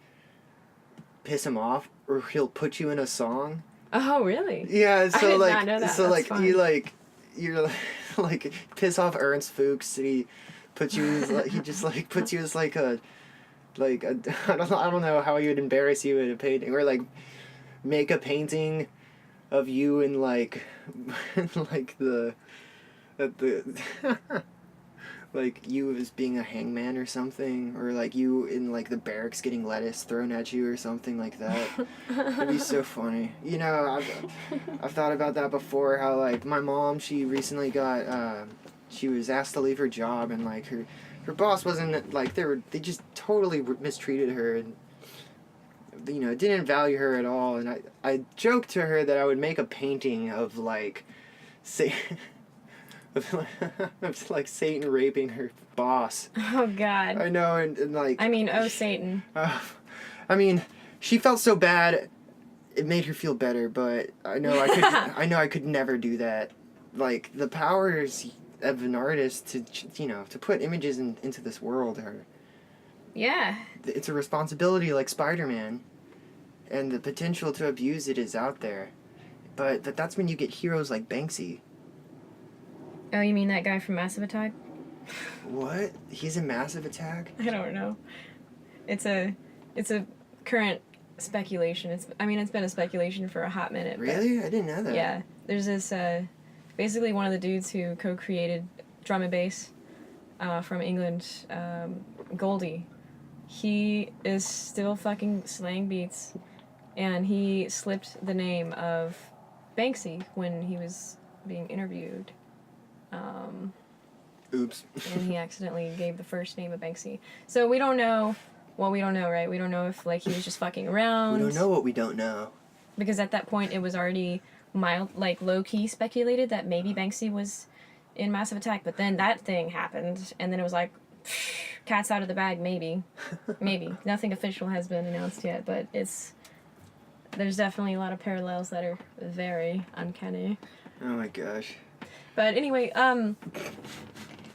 Speaker 1: piss him off, or he'll put you in a song.
Speaker 2: Oh, really?
Speaker 1: Yeah, so,
Speaker 2: I did
Speaker 1: like,
Speaker 2: not know that.
Speaker 1: so,
Speaker 2: That's
Speaker 1: like,
Speaker 2: fun.
Speaker 1: you're, like, piss off Ernst Fuchs, and he puts you as, like, he just, like, puts you as, like, I don't know how he would embarrass you in a painting, or, like, make a painting of you in, like, like, like you as being a hangman or something, or like you in like the barracks getting lettuce thrown at you or something like that. It'd be so funny. You know, I've thought about that before, how like my mom, she recently got she was asked to leave her job, and like her boss wasn't like, they just totally mistreated her, and you know, didn't value her at all. And I joked to her that I would make a painting of like of like Satan raping her boss.
Speaker 2: Oh, God.
Speaker 1: I know, and like...
Speaker 2: I mean, oh, Satan.
Speaker 1: I mean, she felt so bad, it made her feel better, but I know I could never do that. Like, the powers of an artist to put images into this world are...
Speaker 2: Yeah.
Speaker 1: It's a responsibility like Spider-Man, and the potential to abuse it is out there. But that's when you get heroes like Banksy.
Speaker 2: Oh, you mean that guy from Massive Attack?
Speaker 1: What? He's in Massive Attack?
Speaker 2: I don't know. It's a current speculation. It's been a speculation for a hot minute.
Speaker 1: Really? I didn't know that.
Speaker 2: Yeah. There's this, basically one of the dudes who co-created drum and bass from England, Goldie. He is still fucking slaying beats, and he slipped the name of Banksy when he was being interviewed.
Speaker 1: Oops.
Speaker 2: And he accidentally gave the first name of Banksy. So we don't know. Well, we don't know, right? We don't know if like he was just fucking around.
Speaker 1: We don't know what we don't know.
Speaker 2: Because at that point it was already low-key speculated that maybe Banksy was in Massive Attack, but then that thing happened, and then it was like, cat's out of the bag, maybe. Maybe. Nothing official has been announced yet, but there's definitely a lot of parallels that are very uncanny.
Speaker 1: Oh my gosh.
Speaker 2: But anyway,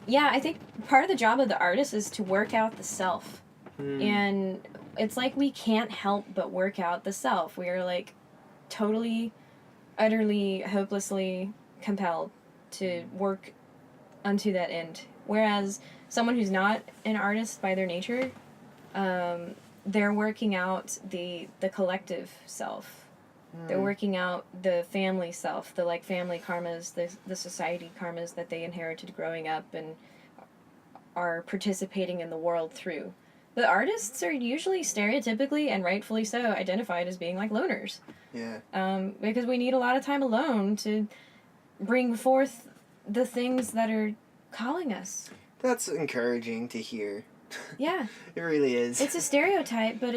Speaker 2: yeah, I think part of the job of the artist is to work out the self. And it's like we can't help but work out the self. We are like totally, utterly, hopelessly compelled to work unto that end. Whereas someone who's not an artist by their nature, they're working out the collective self. They're working out the family self, the like family karmas, the society karmas that they inherited growing up and are participating in the world through. But artists are usually stereotypically and rightfully so identified as being like loners.
Speaker 1: Yeah.
Speaker 2: Because we need a lot of time alone to bring forth the things that are calling us.
Speaker 1: That's encouraging to hear.
Speaker 2: Yeah.
Speaker 1: It really is.
Speaker 2: It's a stereotype, but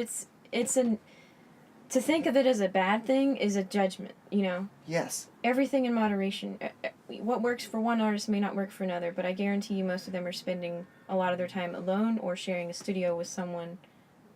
Speaker 2: to think of it as a bad thing is a judgment, you know?
Speaker 1: Yes.
Speaker 2: Everything in moderation. What works for one artist may not work for another, but I guarantee you most of them are spending a lot of their time alone or sharing a studio with someone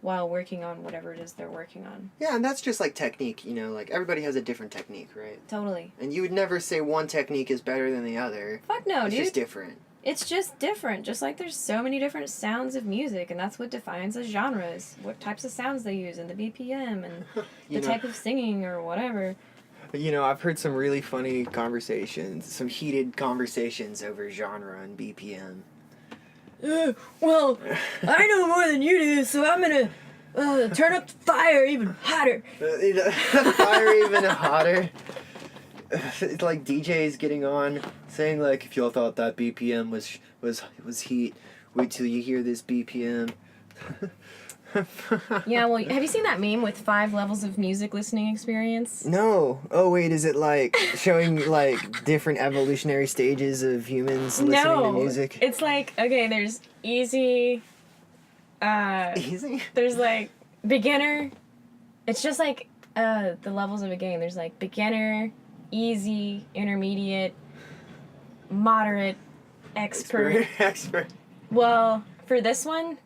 Speaker 2: while working on whatever it is they're working on.
Speaker 1: Yeah, and that's just like technique, you know, like everybody has a different technique, right?
Speaker 2: Totally.
Speaker 1: And you would never say one technique is better than the other.
Speaker 2: Fuck no,
Speaker 1: it's
Speaker 2: dude.
Speaker 1: It's just different.
Speaker 2: It's just different, just like there's so many different sounds of music, and that's what defines a genre, is what types of sounds they use, and the BPM, and the type of singing, or whatever.
Speaker 1: You know, I've heard some really funny conversations, some heated conversations over genre and BPM.
Speaker 2: Well, I know more than you do, so I'm gonna turn up the fire even hotter.
Speaker 1: Fire even hotter? It's like DJs getting on, saying like, if y'all thought that BPM was heat, wait till you hear this BPM.
Speaker 2: Yeah, well, have you seen that meme with 5 levels of music listening experience?
Speaker 1: No. Oh wait, is it like showing like different evolutionary stages of humans listening to music?
Speaker 2: It's like, okay, there's easy.
Speaker 1: Easy?
Speaker 2: There's like beginner. It's just like the levels of a game. There's like beginner, easy, intermediate, moderate, expert.
Speaker 1: Expert.
Speaker 2: Well, for this one,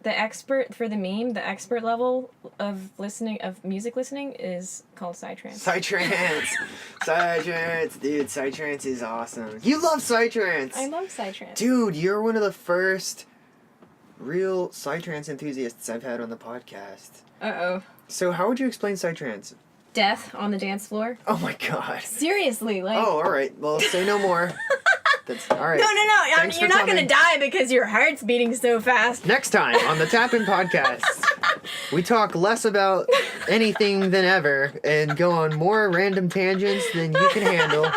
Speaker 2: the expert, for the meme, the expert level of music listening is called Psytrance.
Speaker 1: Psytrance. Psytrance. Dude, Psytrance is awesome. You love Psytrance.
Speaker 2: I love Psytrance.
Speaker 1: Dude, you're one of the first real Psytrance enthusiasts I've had on the podcast.
Speaker 2: Uh-oh.
Speaker 1: So how would you explain Psytrance?
Speaker 2: Death on the dance floor.
Speaker 1: Oh my god.
Speaker 2: Seriously, like...
Speaker 1: Oh, alright. Well, say no more. That's alright.
Speaker 2: No. You're not going to die because your heart's beating so fast.
Speaker 1: Next time on the Tap-In Podcast, we talk less about anything than ever and go on more random tangents than you can handle.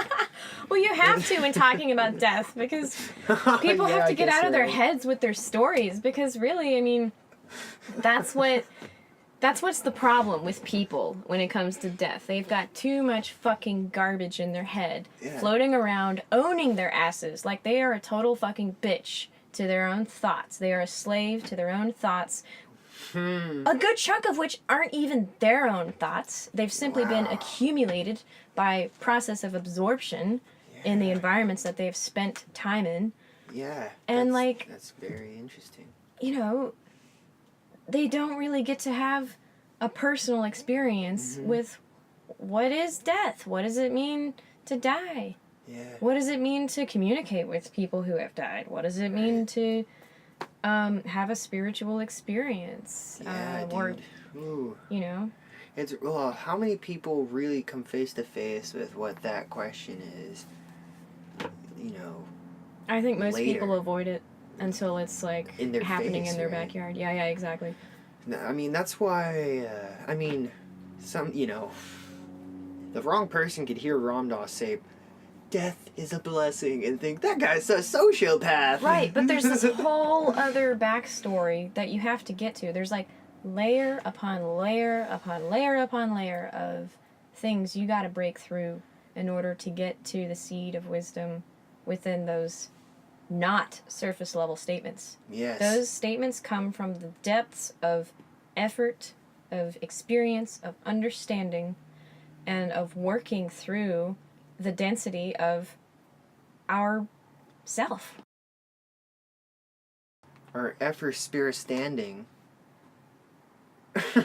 Speaker 2: Well, you have to when talking about death, because people have to get out of their heads with their stories, because really, I mean, that's what's the problem with people when it comes to death. They've got too much fucking garbage in their head, floating around, owning their asses, like they are a total fucking bitch to their own thoughts. They are a slave to their own thoughts. A good chunk of which aren't even their own thoughts. They've simply been accumulated by process of absorption in the environments that they've spent time in.
Speaker 1: Yeah.
Speaker 2: And
Speaker 1: that's very interesting.
Speaker 2: You know, they don't really get to have a personal experience with what is death? What does it mean to die?
Speaker 1: Yeah.
Speaker 2: What does it mean to communicate with people who have died? What does it mean to have a spiritual experience?
Speaker 1: Yeah,
Speaker 2: or,
Speaker 1: dude. Ooh.
Speaker 2: You know?
Speaker 1: It's how many people really come face to face with what that question is? You know.
Speaker 2: I think most
Speaker 1: later.
Speaker 2: people avoid it until it's like happening in their backyard. Yeah, exactly.
Speaker 1: I mean, that's why. Some the wrong person could hear Ram Dass say, "Death is a blessing," and think that guy's a sociopath.
Speaker 2: Right, but there's this whole other backstory that you have to get to. There's like layer upon layer upon layer upon layer of things you got to break through in order to get to the seed of wisdom within those not surface level statements.
Speaker 1: Yes.
Speaker 2: Those statements come from the depths of effort, of experience, of understanding, and of working through the density of our self.
Speaker 1: Or effer spirit standing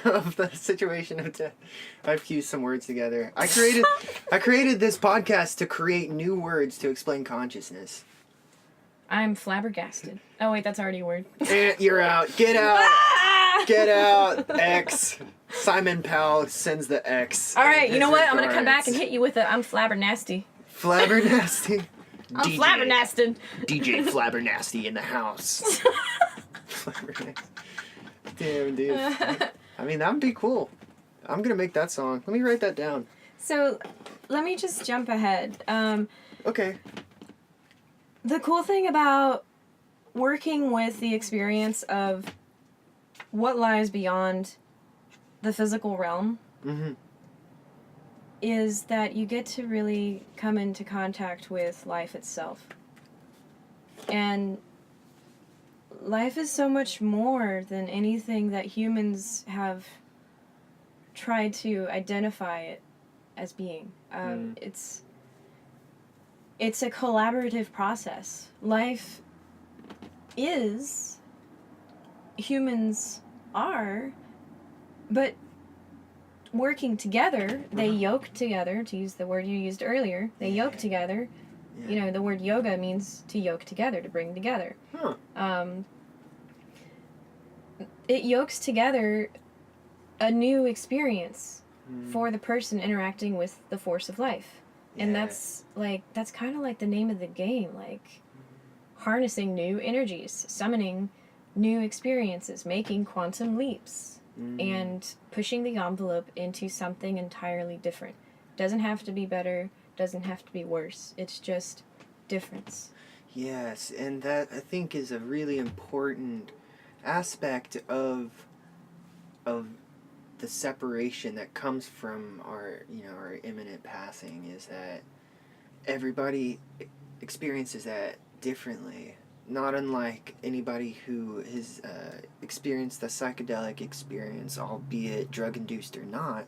Speaker 1: of the situation of death. I've fused some words together. I created this podcast to create new words to explain consciousness.
Speaker 2: I'm flabbergasted. Oh wait, that's already a word.
Speaker 1: You're out. Get out. Get out. X. Simon Powell sends the X.
Speaker 2: All right, you know what? I'm gonna come back and hit you with I'm flabernasty.
Speaker 1: Flabernasty.
Speaker 2: I'm flabernasted.
Speaker 1: DJ Flabernasty in the house. Flabernasty. Damn, dude. I mean, that would be cool. I'm gonna make that song. Let me write that down.
Speaker 2: So, let me just jump ahead.
Speaker 1: Okay.
Speaker 2: The cool thing about working with the experience of what lies beyond the physical realm is that you get to really come into contact with life itself. And life is so much more than anything that humans have tried to identify it as being. It's a collaborative process. Life is, humans are, but working together, they yoke together, to use the word you used earlier, they yoke together. Yeah. You know, the word yoga means to yoke together, to bring together. It yokes together a new experience for the person interacting with the force of life. And that's kind of like the name of the game, like harnessing new energies, summoning new experiences, making quantum leaps, and pushing the envelope into something entirely different. Doesn't have to be better, doesn't have to be worse. It's just difference.
Speaker 1: Yes, and that, I think, is a really important aspect of the separation that comes from our imminent passing, is that everybody experiences that differently. Not unlike anybody who has experienced the psychedelic experience, albeit drug-induced or not.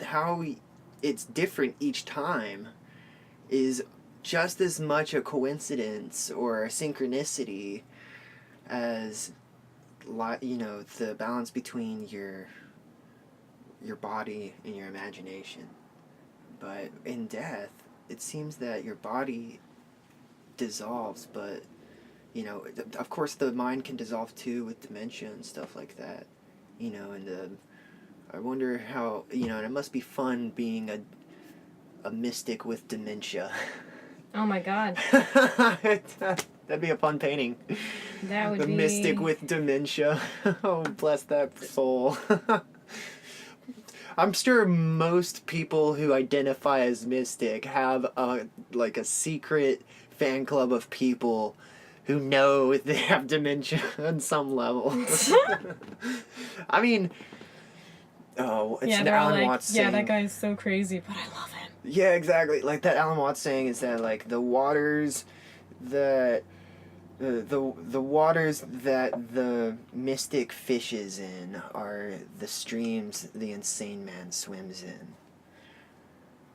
Speaker 1: How it's different each time is just as much a coincidence or a synchronicity as the balance between your body and your imagination. But in death, it seems that your body dissolves, but of course the mind can dissolve too with dementia and stuff like that. And I wonder how, and it must be fun being a mystic with dementia.
Speaker 2: Oh my god.
Speaker 1: That'd be a fun painting.
Speaker 2: That would be...
Speaker 1: The mystic with dementia. Oh, bless that soul. I'm sure most people who identify as mystic have a secret fan club of people who know they have dementia on some level. I mean, it's an Alan Watts saying.
Speaker 2: Yeah, that guy's so crazy, but I love him.
Speaker 1: Yeah, exactly. Like that Alan Watts saying is that the waters that the waters that the mystic fishes in are the streams the insane man swims in.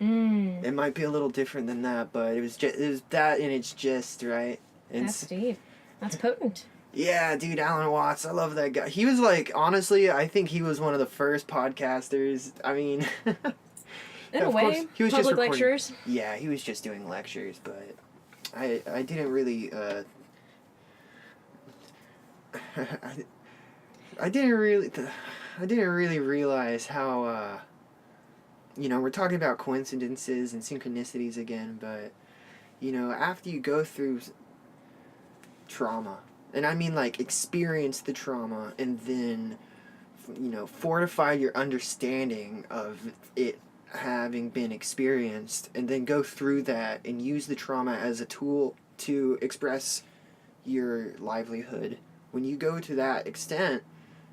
Speaker 1: It might be a little different than that, but it was that, and it's just right.
Speaker 2: That's deep. That's potent.
Speaker 1: Yeah, dude, Alan Watts, I love that guy. He was honestly, I think he was one of the first podcasters. I mean,
Speaker 2: in a way,
Speaker 1: course, he was
Speaker 2: public
Speaker 1: just
Speaker 2: lectures.
Speaker 1: Yeah, he was just doing lectures, but I didn't really I didn't really realize how we're talking about coincidences and synchronicities again, but after you go through trauma, and I mean experience the trauma and then fortify your understanding of it having been experienced, and then go through that and use the trauma as a tool to express your livelihood. When you go to that extent,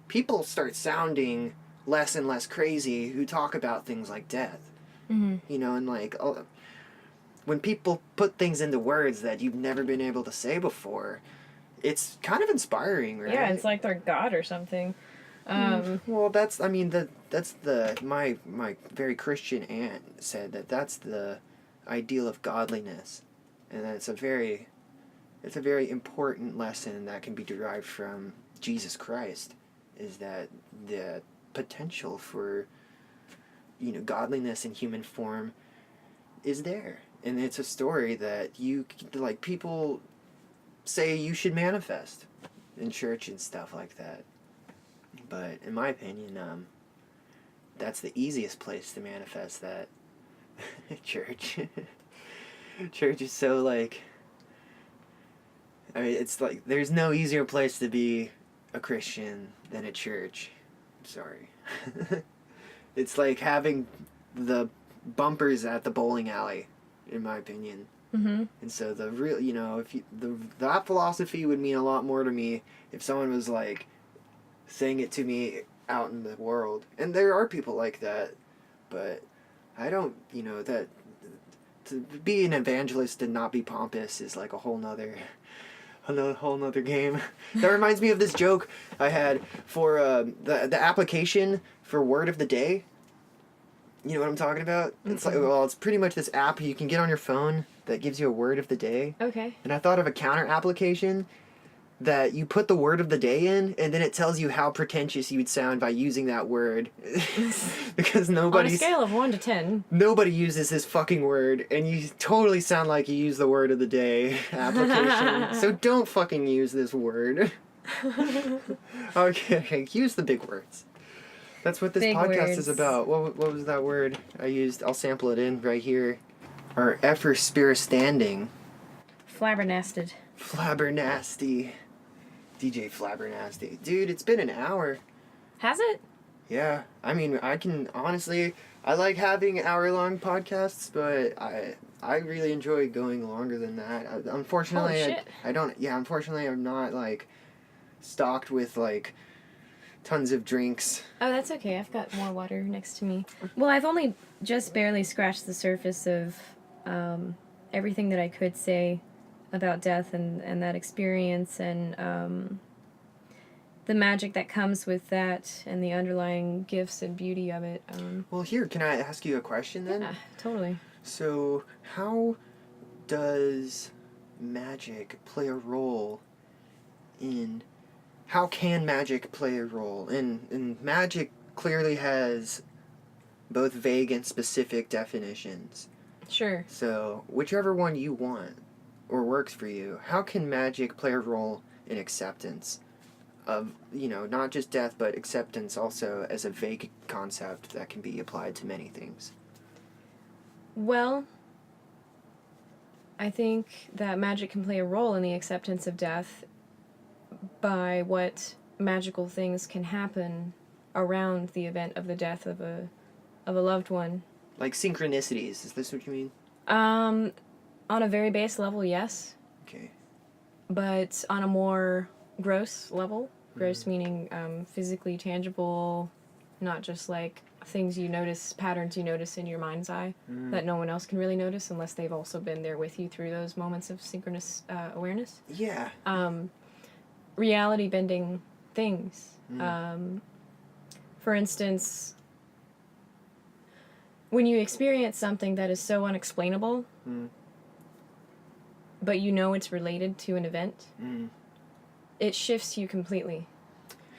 Speaker 1: people start sounding less and less crazy who talk about things like death. And when people put things into words that you've never been able to say before, it's kind of inspiring, right?
Speaker 2: Yeah, it's like they're God or something.
Speaker 1: Well, my very Christian aunt said that's the ideal of godliness, and it's a very important lesson that can be derived from Jesus Christ, is that the potential for, godliness in human form is there. And it's a story that people say you should manifest in church and stuff like that. But in my opinion, that's the easiest place to manifest that. Church. Church is so it's like there's no easier place to be a Christian than a church. I'm sorry. It's like having the bumpers at the bowling alley, in my opinion.
Speaker 2: Mm-hmm.
Speaker 1: And so the real, that philosophy would mean a lot more to me if someone was saying it to me out in the world. And there are people like that, but I don't, that to be an evangelist and not be pompous is like a whole nother game. That reminds me of this joke I had for the application for Word of the Day. You know what I'm talking about? Mm-hmm. It's it's pretty much this app you can get on your phone that gives you a word of the day.
Speaker 2: Okay.
Speaker 1: And I thought of a counter application that you put the word of the day in, and then it tells you how pretentious you would sound by using that word. Because
Speaker 2: on a scale of 1 to 10.
Speaker 1: Nobody uses this fucking word, and you totally sound like you use the word of the day application. So don't fucking use this word. Okay, use the big words. That's what this
Speaker 2: big
Speaker 1: podcast
Speaker 2: words.
Speaker 1: is about. What was that word I used? I'll sample it in right here. Our effer spiristanding.
Speaker 2: Flabbergasted.
Speaker 1: Flabbernasty. DJ Flabbernasty. Dude, it's been an hour.
Speaker 2: Has it?
Speaker 1: Yeah. I mean, I like having hour-long podcasts, but I really enjoy going longer than that. Unfortunately,
Speaker 2: Holy shit.
Speaker 1: Unfortunately, I'm not, stocked with, tons of drinks.
Speaker 2: Oh, that's okay. I've got more water next to me. Well, I've only just barely scratched the surface of everything that I could say about death and that experience and the magic that comes with that and the underlying gifts and beauty of it.
Speaker 1: Well, here, can I ask you a question then?
Speaker 2: Yeah, totally.
Speaker 1: So, how does magic play a role in... How can magic play a role? And magic clearly has both vague and specific definitions.
Speaker 2: Sure.
Speaker 1: So, whichever one you want or works for you, how can magic play a role in acceptance of, not just death, but acceptance also as a vague concept that can be applied to many things?
Speaker 2: Well, I think that magic can play a role in the acceptance of death by what magical things can happen around the event of the death of a loved one.
Speaker 1: Like synchronicities, is this what you mean?
Speaker 2: On a very base level, yes.
Speaker 1: Okay.
Speaker 2: But on a more gross level, gross meaning physically tangible, not just things you notice, patterns you notice in your mind's eye that no one else can really notice unless they've also been there with you through those moments of synchronous awareness.
Speaker 1: Yeah.
Speaker 2: Reality bending things. For instance, when you experience something that is so unexplainable, but it's related to an event, it shifts you completely.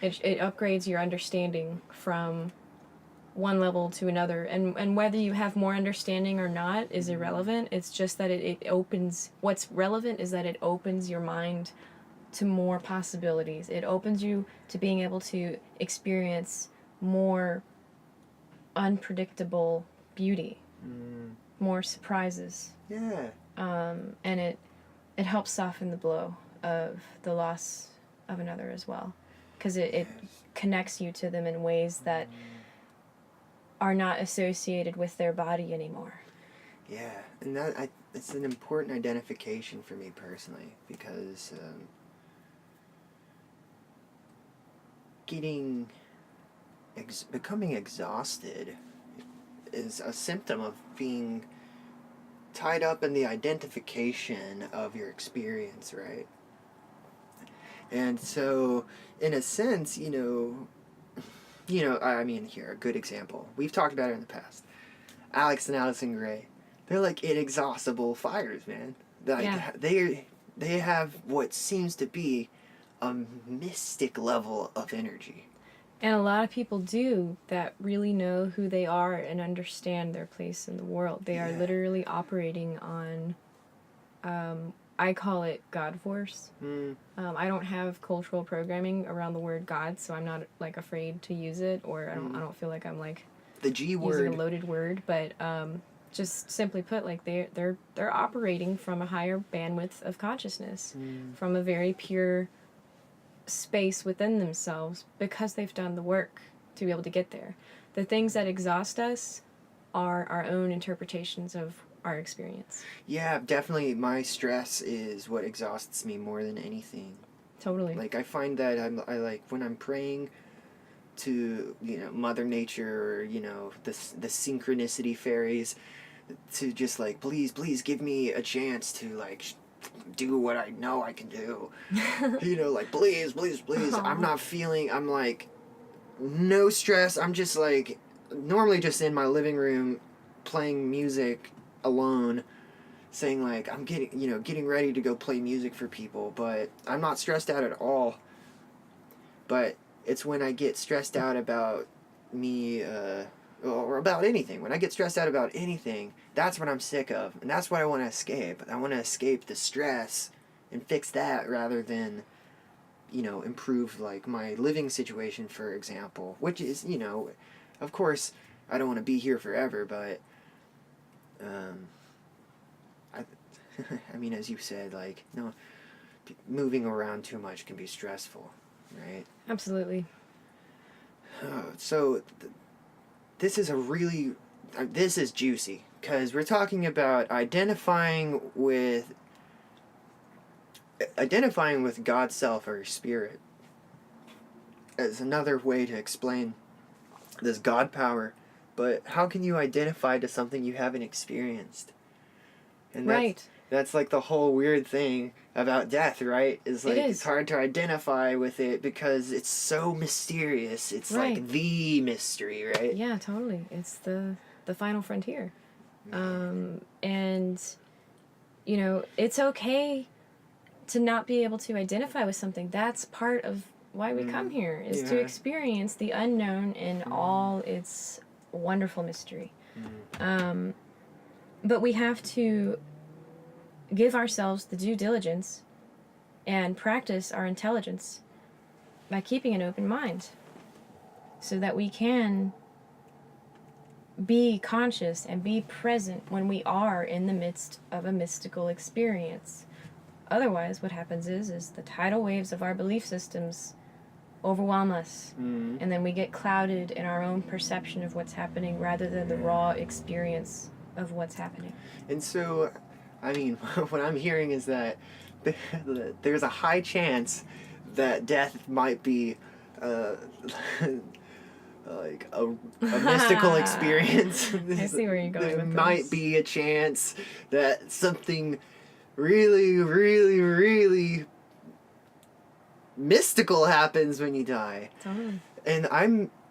Speaker 2: It upgrades your understanding from one level to another. And whether you have more understanding or not is irrelevant. It's just that it opens... What's relevant is that it opens your mind to more possibilities. It opens you to being able to experience more unpredictable beauty, more surprises.
Speaker 1: Yeah.
Speaker 2: And it helps soften the blow of the loss of another as well, because it connects you to them in ways that are not associated with their body anymore.
Speaker 1: Yeah, and it's an important identification for me personally, because becoming exhausted is a symptom of being tied up in the identification of your experience, right? And so, in a sense, here, a good example. We've talked about it in the past. Alex and Allison Gray, they're like inexhaustible fires, man. Like,
Speaker 2: Yeah.
Speaker 1: they have what seems to be a mystic level of energy.
Speaker 2: And a lot of people do that really know who they are and understand their place in the world. They are
Speaker 1: Yeah.
Speaker 2: literally operating on, I call it God force. I don't have cultural programming around the word God, so I'm not like afraid to use it, or I don't feel like I'm like
Speaker 1: The G
Speaker 2: using
Speaker 1: word.
Speaker 2: a loaded word. But just simply put, like they're operating from a higher bandwidth of consciousness, from a very pure space within themselves, because they've done the work to be able to get there. The things that exhaust us are our own interpretations of our experience.
Speaker 1: Yeah, definitely my stress is what exhausts me more than anything.
Speaker 2: Totally.
Speaker 1: Like, I find that I like when I'm praying to, Mother Nature, or, the synchronicity fairies, to just like, please give me a chance to like do what I know I can do. Like, please. I'm like, no stress. I'm just like, normally just in my living room playing music alone, saying like, I'm getting ready to go play music for people, but I'm not stressed out at all. But it's when I get stressed out about me, or about anything. When I get stressed out about anything, that's what I'm sick of. And that's what I want to escape. I want to escape the stress and fix that rather than, improve, like, my living situation, for example. Which is, of course, I don't want to be here forever, but, I mean, as you said, like, moving around too much can be stressful, right?
Speaker 2: Absolutely.
Speaker 1: So, this is this is juicy, because we're talking about identifying with God's self or spirit as another way to explain this God power. But how can you identify to something you haven't experienced? And that's like the whole weird thing about death, right? Is like, it's hard to identify with it because it's so mysterious. It's like the mystery, right?
Speaker 2: Yeah, totally. It's the final frontier. And it's okay to not be able to identify with something. That's part of why we come here, is to experience the unknown in all its wonderful mystery. But we have to give ourselves the due diligence and practice our intelligence by keeping an open mind, so that we can be conscious and be present when we are in the midst of a mystical experience. Otherwise, what happens is the tidal waves of our belief systems overwhelm us, and then we get clouded in our own perception of what's happening rather than the raw experience of what's happening.
Speaker 1: And so, I mean, what I'm hearing is that there's a high chance that death might be like a mystical experience.
Speaker 2: I see where you're going
Speaker 1: there
Speaker 2: with this.
Speaker 1: might be a chance that something really, really, really mystical happens when you die.
Speaker 2: Totally.
Speaker 1: And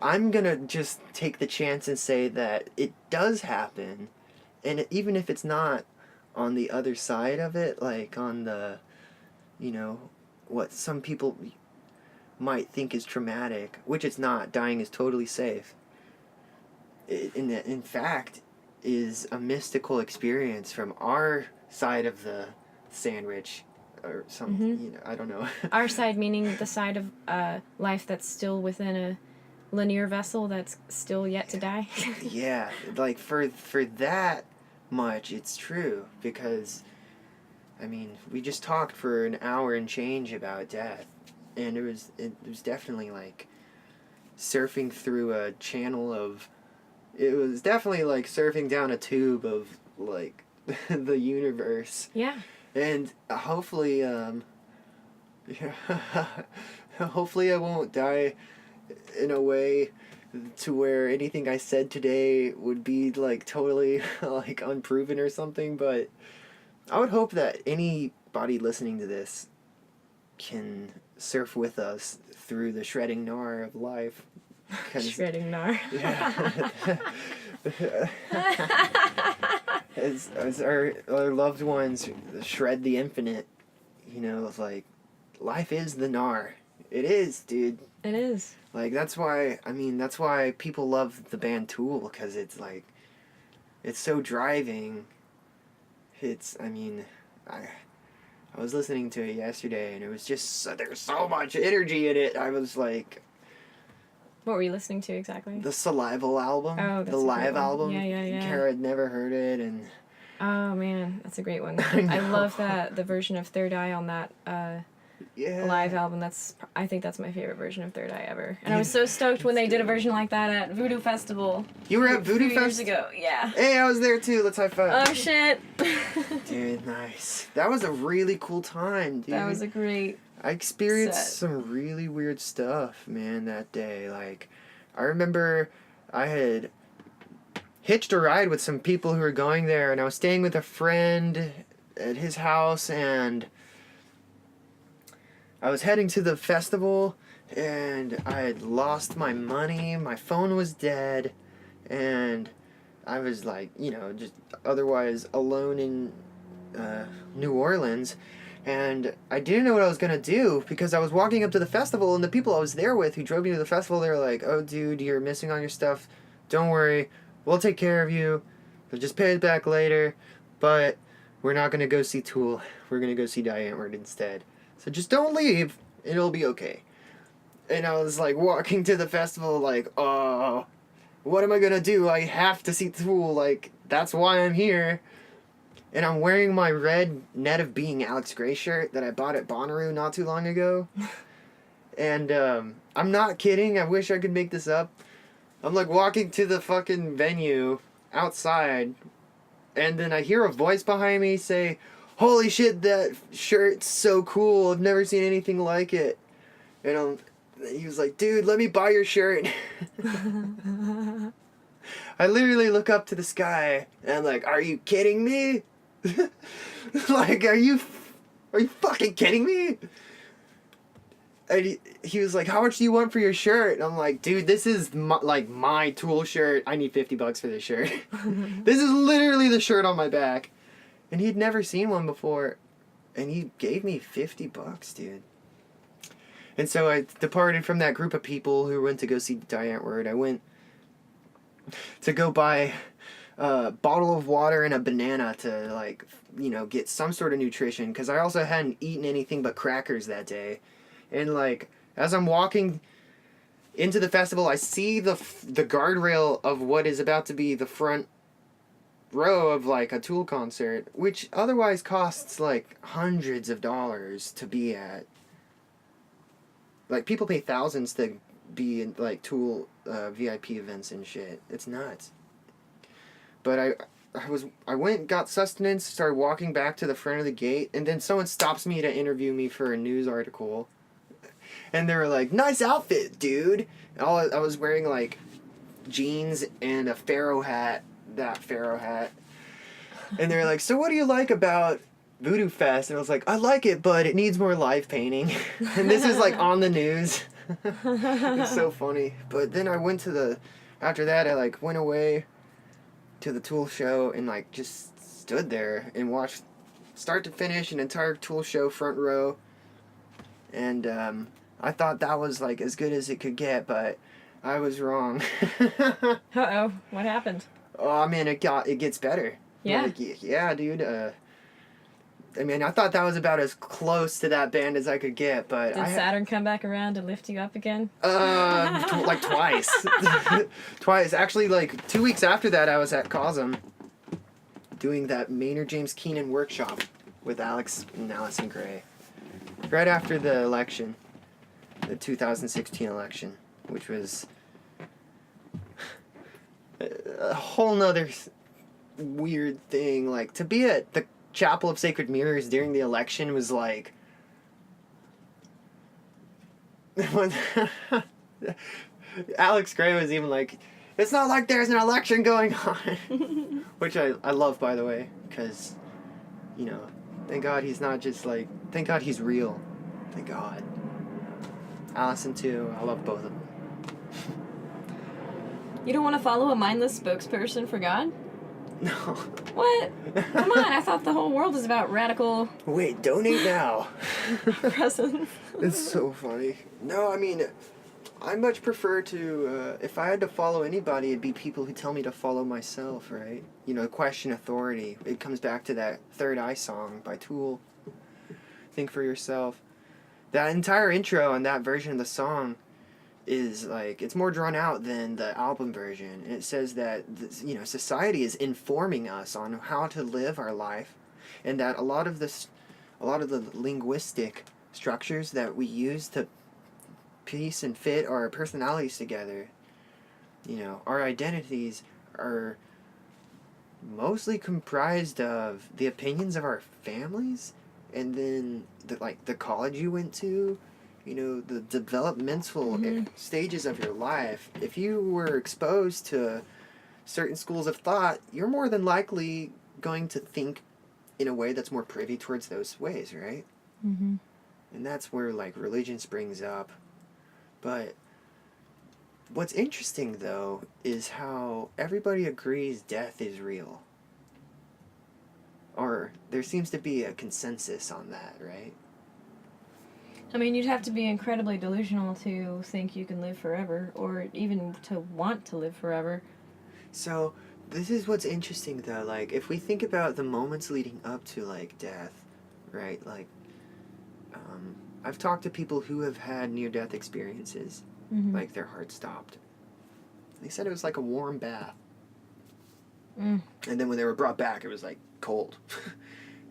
Speaker 1: I'm gonna just take the chance and say that it does happen, and even if it's not on the other side of it, like on the, what some people might think is traumatic, which it's not. Dying is totally safe. In fact, is a mystical experience from our side of the sandwich, or something. I don't know.
Speaker 2: Our side meaning the side of life that's still within a linear vessel that's still yet to die.
Speaker 1: Yeah, like for that much, it's true, because, I mean, we just talked for an hour and change about death, and it was definitely like surfing through a channel of. It was definitely like surfing down a tube of like the universe.
Speaker 2: Yeah.
Speaker 1: And hopefully, hopefully I won't die in a way to where anything I said today would be like totally like unproven or something, but I would hope that anybody listening to this can surf with us through the shredding gnar of life.
Speaker 2: Shredding gnar.
Speaker 1: Yeah. as our loved ones shred the infinite, you know, it's like, life is the gnar. It is, dude.
Speaker 2: It is.
Speaker 1: Like, that's why people love the band Tool, because it's like, it's so driving. I was listening to it yesterday, and it was just, there's so much energy in it. I was like...
Speaker 2: What were you listening to exactly?
Speaker 1: The Salival album.
Speaker 2: Oh, that's
Speaker 1: the
Speaker 2: a
Speaker 1: live
Speaker 2: great one.
Speaker 1: album.
Speaker 2: Yeah.
Speaker 1: Kara had never heard it, and...
Speaker 2: Oh, man, that's a great one.
Speaker 1: I
Speaker 2: I love the version of Third Eye on that live album. I think that's my favorite version of Third Eye ever. And I was so stoked when they did a version like that at Voodoo Festival.
Speaker 1: You were at Voodoo Festival?
Speaker 2: Years ago, yeah.
Speaker 1: Hey, I was there too. Let's high five.
Speaker 2: Oh, shit.
Speaker 1: Dude, nice. That was a really cool time, dude.
Speaker 2: That was a great
Speaker 1: I experienced
Speaker 2: set.
Speaker 1: some really weird stuff, man, that day. Like, I remember I had hitched a ride with some people who were going there, and I was staying with a friend at his house, and I was heading to the festival, and I had lost my money, my phone was dead, and I was like, you know, just otherwise alone in New Orleans, and I didn't know what I was going to do, because I was walking up to the festival, and the people I was there with who drove me to the festival, they were like, oh, dude, you're missing all your stuff, don't worry, we'll take care of you, we'll just pay it back later, but we're not going to go see Tool, we're going to go see Die Antwoord instead. So just don't leave, it'll be okay. And I was like walking to the festival like, oh, what am I gonna do? I have to see Tool, like, that's why I'm here. And I'm wearing my red Net of Being Alex Gray shirt that I bought at Bonnaroo not too long ago. And I'm not kidding, I wish I could make this up. I'm like walking to the fucking venue outside, and then I hear a voice behind me say, holy shit, that shirt's so cool, I've never seen anything like it. And he was like, dude, let me buy your shirt. I literally look up to the sky, and I'm like, are you kidding me? Like, are you fucking kidding me? And he was like, how much do you want for your shirt? And I'm like, dude, this is my Tool shirt. I need $50 for this shirt. This is literally the shirt on my back. And he'd never seen one before, and he gave me $50, dude. And so I departed from that group of people who went to go see Die Antwoord. I went to go buy a bottle of water and a banana to, like, you know, get some sort of nutrition, because I also hadn't eaten anything but crackers that day. And, like, as I'm walking into the festival, I see the guardrail of what is about to be the front row of, like, a Tool concert, which otherwise costs, like, hundreds of dollars to be at. Like, people pay thousands to be in, like, Tool VIP events and shit. It's nuts. But I went, got sustenance, started walking back to the front of the gate, and then someone stops me to interview me for a news article. And they were like, nice outfit, dude. And I was wearing, like, jeans and a Pharaoh hat. That Pharaoh hat. And they're like, so what do you like about Voodoo Fest? And I was like, I like it, but it needs more live painting. And this is like on the news. It's so funny. But then I went to after that I like went away to the Tool show and like just stood there and watched start to finish an entire Tool show front row. And I thought that was like as good as it could get, but I was wrong.
Speaker 2: Uh-oh, what happened?
Speaker 1: Oh man, it gets better.
Speaker 2: Yeah.
Speaker 1: Like, yeah, dude. I mean, I thought that was about as close to that band as I could get, but
Speaker 2: Did Saturn come back around and lift you up again?
Speaker 1: Like twice. Twice. Actually, like 2 weeks after that, I was at COSM doing that Maynard James Keenan workshop with Alex and Allison Gray. Right after the election, the 2016 election, which was a whole nother weird thing. Like, to be at the Chapel of Sacred Mirrors during the election was like... Alex Gray was even like, it's not like there's an election going on. Which I love, by the way, because, you know, thank God he's not just like... Thank God he's real. Thank God. Allison, too. I love both of them.
Speaker 2: You don't want to follow a mindless spokesperson for God?
Speaker 1: No.
Speaker 2: What? Come on, I thought the whole world was about radical
Speaker 1: Wait, donate now.
Speaker 2: presence.
Speaker 1: It's so funny. No, I mean, I much prefer to, if I had to follow anybody, it'd be people who tell me to follow myself, right? You know, question authority. It comes back to that Third Eye song by Tool. Think for yourself. That entire intro and that version of the song is like, it's more drawn out than the album version. And it says that, you know, society is informing us on how to live our life, and that a lot of the linguistic structures that we use to piece and fit our personalities together, you know, our identities are mostly comprised of the opinions of our families, and then the college you went to, you know, the developmental stages of your life. If you were exposed to certain schools of thought, you're more than likely going to think in a way that's more privy towards those ways, right?
Speaker 2: Mm-hmm.
Speaker 1: And that's where, like, religion springs up. But what's interesting, though, is how everybody agrees death is real. Or there seems to be a consensus on that, right?
Speaker 2: I mean, you'd have to be incredibly delusional to think you can live forever, or even to want to live forever.
Speaker 1: So, this is what's interesting, though. Like, if we think about the moments leading up to, like, death, right? Like, I've talked to people who have had near-death experiences.
Speaker 2: Mm-hmm.
Speaker 1: Like, their heart stopped. They said it was like a warm bath.
Speaker 2: Mm.
Speaker 1: And then when they were brought back, it was, like, cold.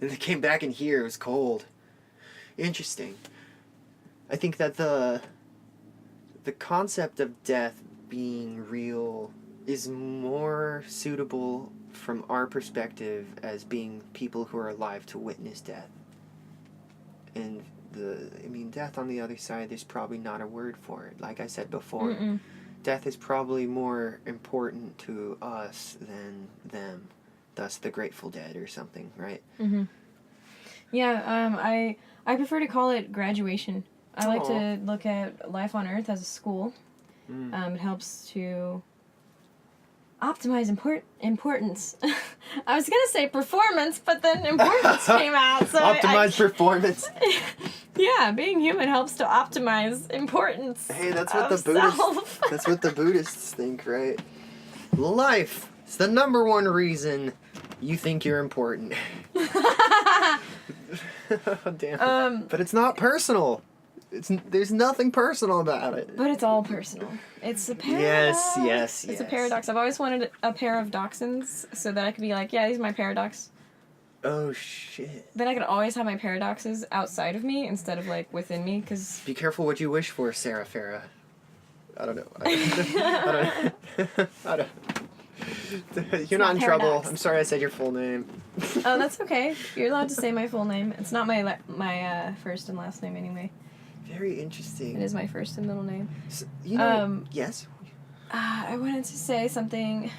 Speaker 1: And they came back in here, it was cold. Interesting. I think that the concept of death being real is more suitable from our perspective as being people who are alive to witness death. And death on the other side, there's probably not a word for it. Like I said before, death is probably more important to us than them. Thus the Grateful Dead or something, right?
Speaker 2: Mm-hmm. Yeah, I prefer to call it graduation. I like to look at life on Earth as a school. It helps to optimize importance. I was gonna say performance, but then importance came out. So
Speaker 1: optimize performance.
Speaker 2: Yeah, being human helps to optimize importance.
Speaker 1: Hey, that's what that's what the Buddhists think, right? Life is the number one reason you think you're important. Damn. But it's not personal. There's nothing personal about it.
Speaker 2: But it's all personal. It's a paradox.
Speaker 1: Yes.
Speaker 2: It's a paradox. I've always wanted a pair of dachshunds so that I could be like, yeah, these are my paradox.
Speaker 1: Oh, shit.
Speaker 2: Then I could always have my paradoxes outside of me instead of, like, within me, because...
Speaker 1: Be careful what you wish for, Sarah Farah. I don't know. I don't You're not in trouble. I'm sorry I said your full name.
Speaker 2: Oh, that's okay. You're allowed to say my full name. It's not my first and last name anyway.
Speaker 1: Very interesting.
Speaker 2: It is my first and middle name.
Speaker 1: So, you know, yes?
Speaker 2: I wanted to say something,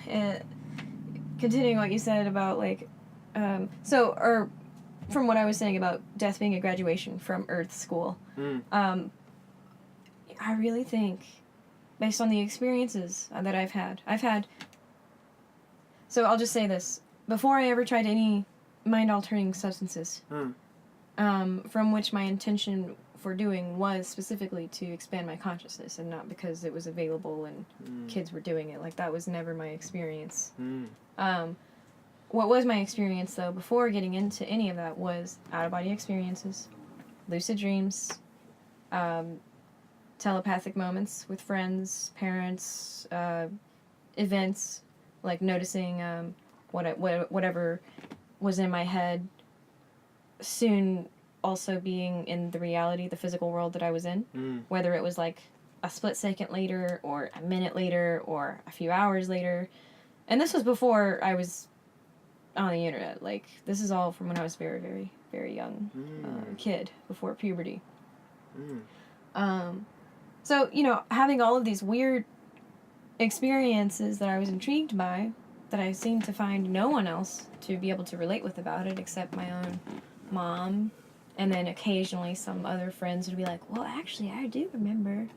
Speaker 2: continuing what you said about, like, from what I was saying about death being a graduation from Earth school. I really think, based on the experiences that I've had, so I'll just say this. Before I ever tried any mind-altering substances, from which my intention for doing was specifically to expand my consciousness and not because it was available and kids were doing it. Like, that was never my experience. What was my experience, though, before getting into any of that was out-of-body experiences, lucid dreams, telepathic moments with friends, parents, events, like noticing whatever was in my head soon also being in the reality, the physical world that I was in, whether it was like a split second later or a minute later or a few hours later. And this was before I was on the internet. Like, this is all from when I was very, very, very young kid, before puberty. So, you know, having all of these weird experiences that I was intrigued by, that I seemed to find no one else to be able to relate with about it except my own mom. And then occasionally some other friends would be like, well, actually, I do remember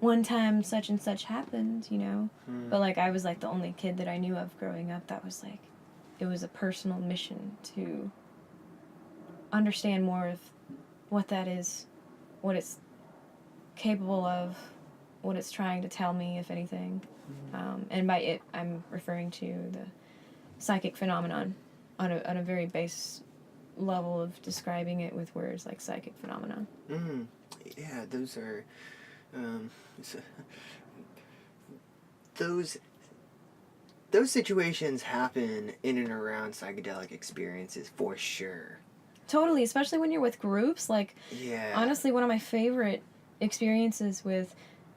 Speaker 2: one time such and such happened, you know? But, like, I was, like, the only kid that I knew of growing up that was, like, it was a personal mission to understand more of what that is, what it's capable of, what it's trying to tell me, if anything. And by it, I'm referring to the psychic phenomenon on a very base level of describing it with words like psychic phenomenon.
Speaker 1: Yeah, those are those situations happen in and around psychedelic experiences for sure.
Speaker 2: Totally, especially when you're with groups. Like,
Speaker 1: Yeah.
Speaker 2: honestly, one of my favorite experiences with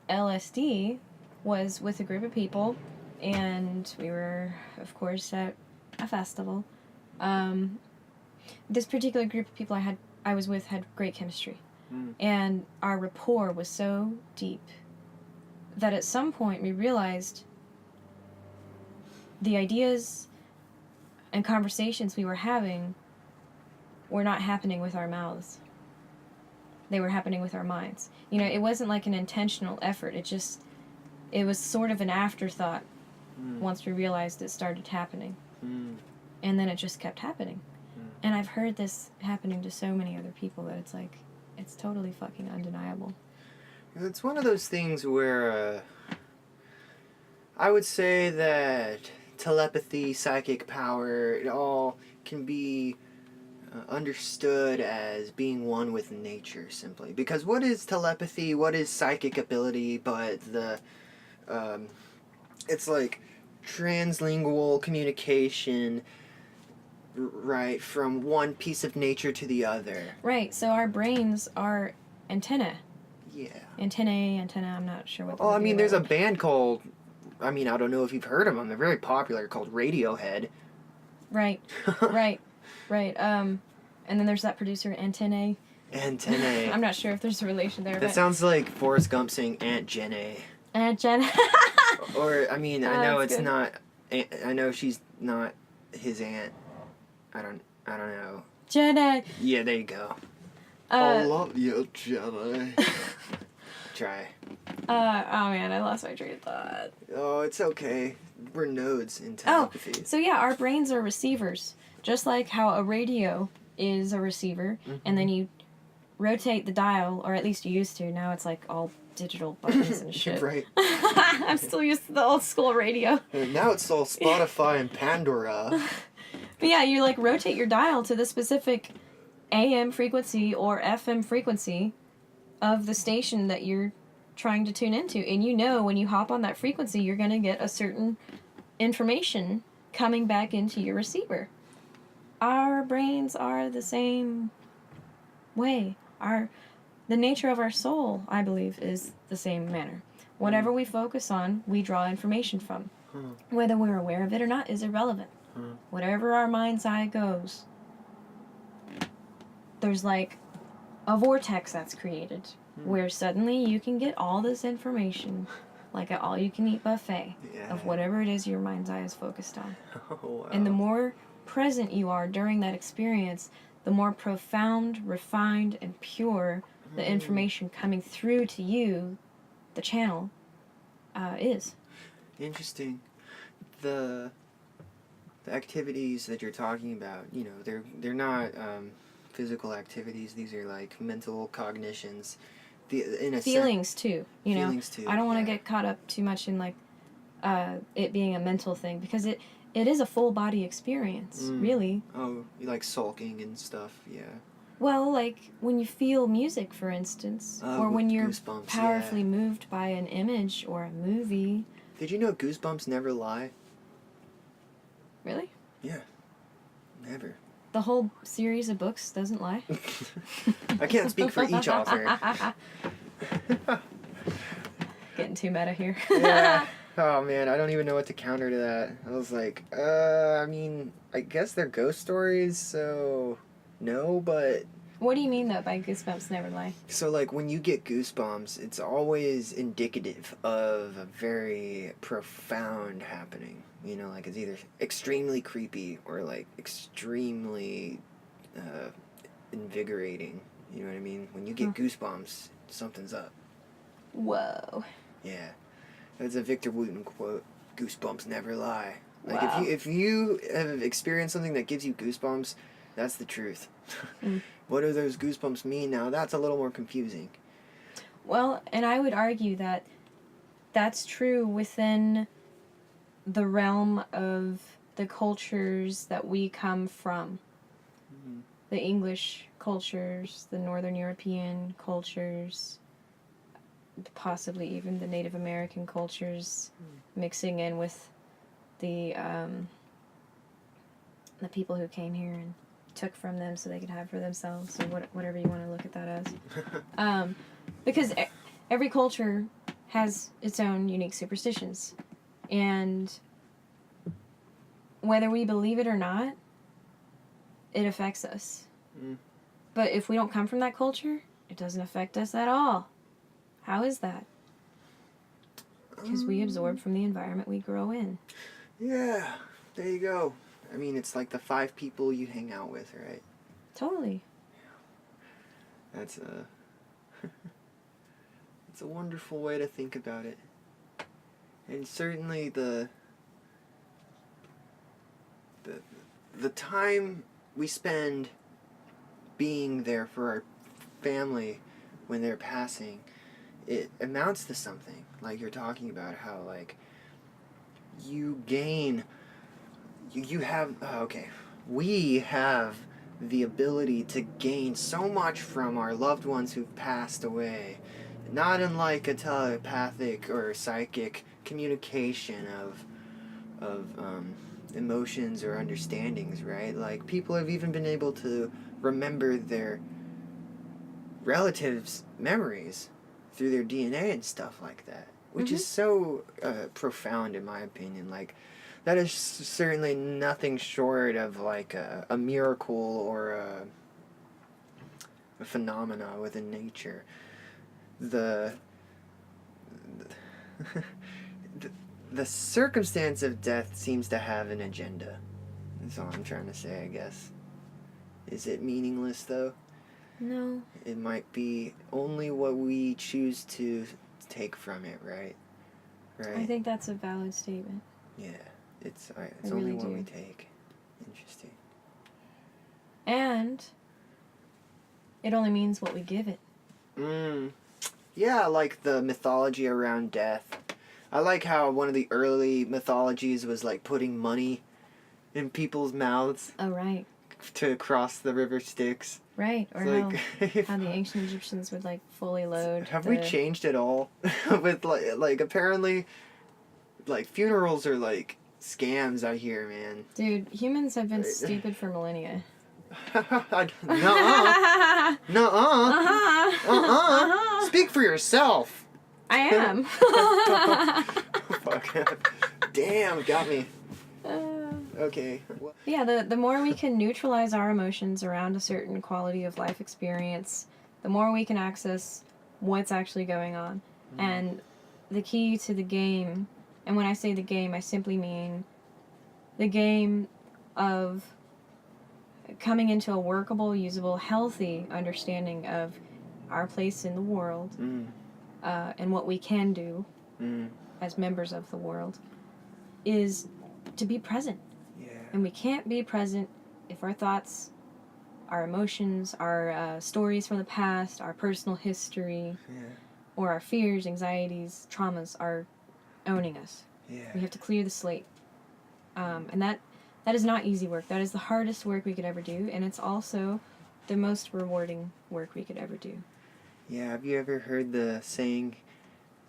Speaker 2: LSD was with a group of people, and we were, of course, at a festival. This particular group of people I was with had great chemistry, and our rapport was so deep that at some point we realized the ideas and conversations we were having were not happening with our mouths. They were happening with our minds. You know, it wasn't like an intentional effort. It was sort of an afterthought once we realized it started happening. And then it just kept happening. And I've heard this happening to so many other people that it's like, it's totally fucking undeniable.
Speaker 1: It's one of those things where I would say that telepathy, psychic power, it all can be understood as being one with nature, simply. Because what is telepathy, what is psychic ability but it's like translingual communication, right, from one piece of nature to the other.
Speaker 2: Right, so our brains are antennae.
Speaker 1: Yeah.
Speaker 2: Antenna, I'm not sure what.
Speaker 1: Oh, I mean, there's a band called, I don't know if you've heard of them, they're very popular, called Radiohead.
Speaker 2: Right. And then there's that producer, Antennae. I'm not sure if there's a relation there.
Speaker 1: That sounds like Forrest Gump saying Aunt Jenny.
Speaker 2: Aunt Jenny.
Speaker 1: Or, I mean, I know it's
Speaker 2: good.
Speaker 1: not, I know she's not his aunt. I don't know.
Speaker 2: Jenny.
Speaker 1: Yeah, there you go.
Speaker 3: I love you, Jenny.
Speaker 1: Try.
Speaker 2: Oh man, I lost my train of thought.
Speaker 1: Oh, it's okay. We're nodes in telepathy.
Speaker 2: So yeah, our brains are receivers. Just like how a radio is a receiver, and then you rotate the dial, or at least you used to. Now it's like all digital buttons and shit.
Speaker 1: Right.
Speaker 2: I'm still used to the old school radio.
Speaker 1: And now it's all Spotify and Pandora.
Speaker 2: But yeah, you like rotate your dial to the specific AM frequency or FM frequency of the station that you're trying to tune into. And you know when you hop on that frequency, you're going to get a certain information coming back into your receiver. Our brains are the same way. The nature of our soul, I believe, is the same manner. Whatever we focus on, we draw information from. Whether we're aware of it or not is irrelevant. Whatever our mind's eye goes, there's like a vortex that's created where suddenly you can get all this information, like an all-you-can-eat buffet of whatever it is your mind's eye is focused on.
Speaker 1: Oh, wow.
Speaker 2: And the more present you are during that experience, the more profound, refined, and pure the information coming through to you, the channel, is.
Speaker 1: Interesting. The activities that you're talking about, you know, they're not physical activities. These are like mental cognitions.
Speaker 2: Feelings too, you know.
Speaker 1: Feelings too.
Speaker 2: I don't want to get caught up too much in like it being a mental thing, because it is a full body experience, really.
Speaker 1: Oh, you like sulking and stuff, yeah.
Speaker 2: Well, like when you feel music, for instance, or when you're powerfully moved by an image or a movie.
Speaker 1: Did you know goosebumps never lie?
Speaker 2: Really?
Speaker 1: Yeah. Never.
Speaker 2: The whole series of books doesn't lie?
Speaker 1: I can't speak for each author.
Speaker 2: Getting too meta here.
Speaker 1: Yeah. Oh man, I don't even know what to counter to that. I was like, I mean, I guess they're ghost stories, so no, but...
Speaker 2: What do you mean, though, by goosebumps never lie?
Speaker 1: So, like, when you get goosebumps, it's always indicative of a very profound happening. You know, like, it's either extremely creepy or, like, extremely invigorating. You know what I mean? When you get goosebumps, something's up.
Speaker 2: Whoa.
Speaker 1: Yeah. That's a Victor Wooten quote. Goosebumps never lie. Like,
Speaker 2: Wow.
Speaker 1: if you have experienced something that gives you goosebumps, that's the truth. What do those goosebumps mean now? That's a little more confusing.
Speaker 2: Well, and I would argue that that's true within the realm of the cultures that we come from.
Speaker 1: Mm-hmm.
Speaker 2: The English cultures, the Northern European cultures, possibly even the Native American cultures, mixing in with the people who came here and took from them so they could have for themselves, or whatever you want to look at that as. Because every culture has its own unique superstitions, and whether we believe it or not, it affects us. But if we don't come from that culture, it doesn't affect us at all. How is that? Because we absorb from the environment we grow in.
Speaker 1: Yeah, there you go. I mean, it's like the 5 people you hang out with, right?
Speaker 2: Totally.
Speaker 1: That's it's a wonderful way to think about it. And certainly the time we spend being there for our family when they're passing, it amounts to something. Like you're talking about how, like, you gain, you have, we have the ability to gain so much from our loved ones who've passed away, not unlike a telepathic or psychic communication of emotions or understandings, right? Like, people have even been able to remember their relatives' memories through their DNA and stuff like that, which is so profound in my opinion. Like, that is certainly nothing short of like a miracle or a phenomena within nature. The circumstance of death seems to have an agenda. That's all I'm trying to say, I guess. Is it meaningless, though?
Speaker 2: No.
Speaker 1: It might be only what we choose to take from it, right? Right?
Speaker 2: I think that's a valid statement.
Speaker 1: Yeah. It's
Speaker 2: I
Speaker 1: only
Speaker 2: really
Speaker 1: what
Speaker 2: do.
Speaker 1: we take. Interesting.
Speaker 2: And it only means what we give it.
Speaker 1: Yeah, I like the mythology around death. I like how one of the early mythologies was like putting money in people's mouths.
Speaker 2: Oh, right.
Speaker 1: To cross the river Styx.
Speaker 2: Right, or
Speaker 1: It's
Speaker 2: how the ancient Egyptians would like fully load.
Speaker 1: Have we changed at all? With like apparently, like, funerals are like scams out here, man.
Speaker 2: Dude, humans have been stupid for millennia.
Speaker 1: Nuh-uh. Nuh-uh. Speak for yourself.
Speaker 2: I am.
Speaker 1: Fuck. Damn, got me. Okay.
Speaker 2: Yeah, the more we can neutralize our emotions around a certain quality of life experience, the more we can access what's actually going on. And the key to the game, and when I say the game, I simply mean the game of coming into a workable, usable, healthy understanding of our place in the world, and what we can do as members of the world, is to be present. And we can't be present if our thoughts, our emotions, our stories from the past, our personal history, or our fears, anxieties, traumas are owning us. We have to clear the slate. And that is not easy work. That is the hardest work we could ever do, and it's also the most rewarding work we could ever do.
Speaker 1: Yeah, have you ever heard the saying,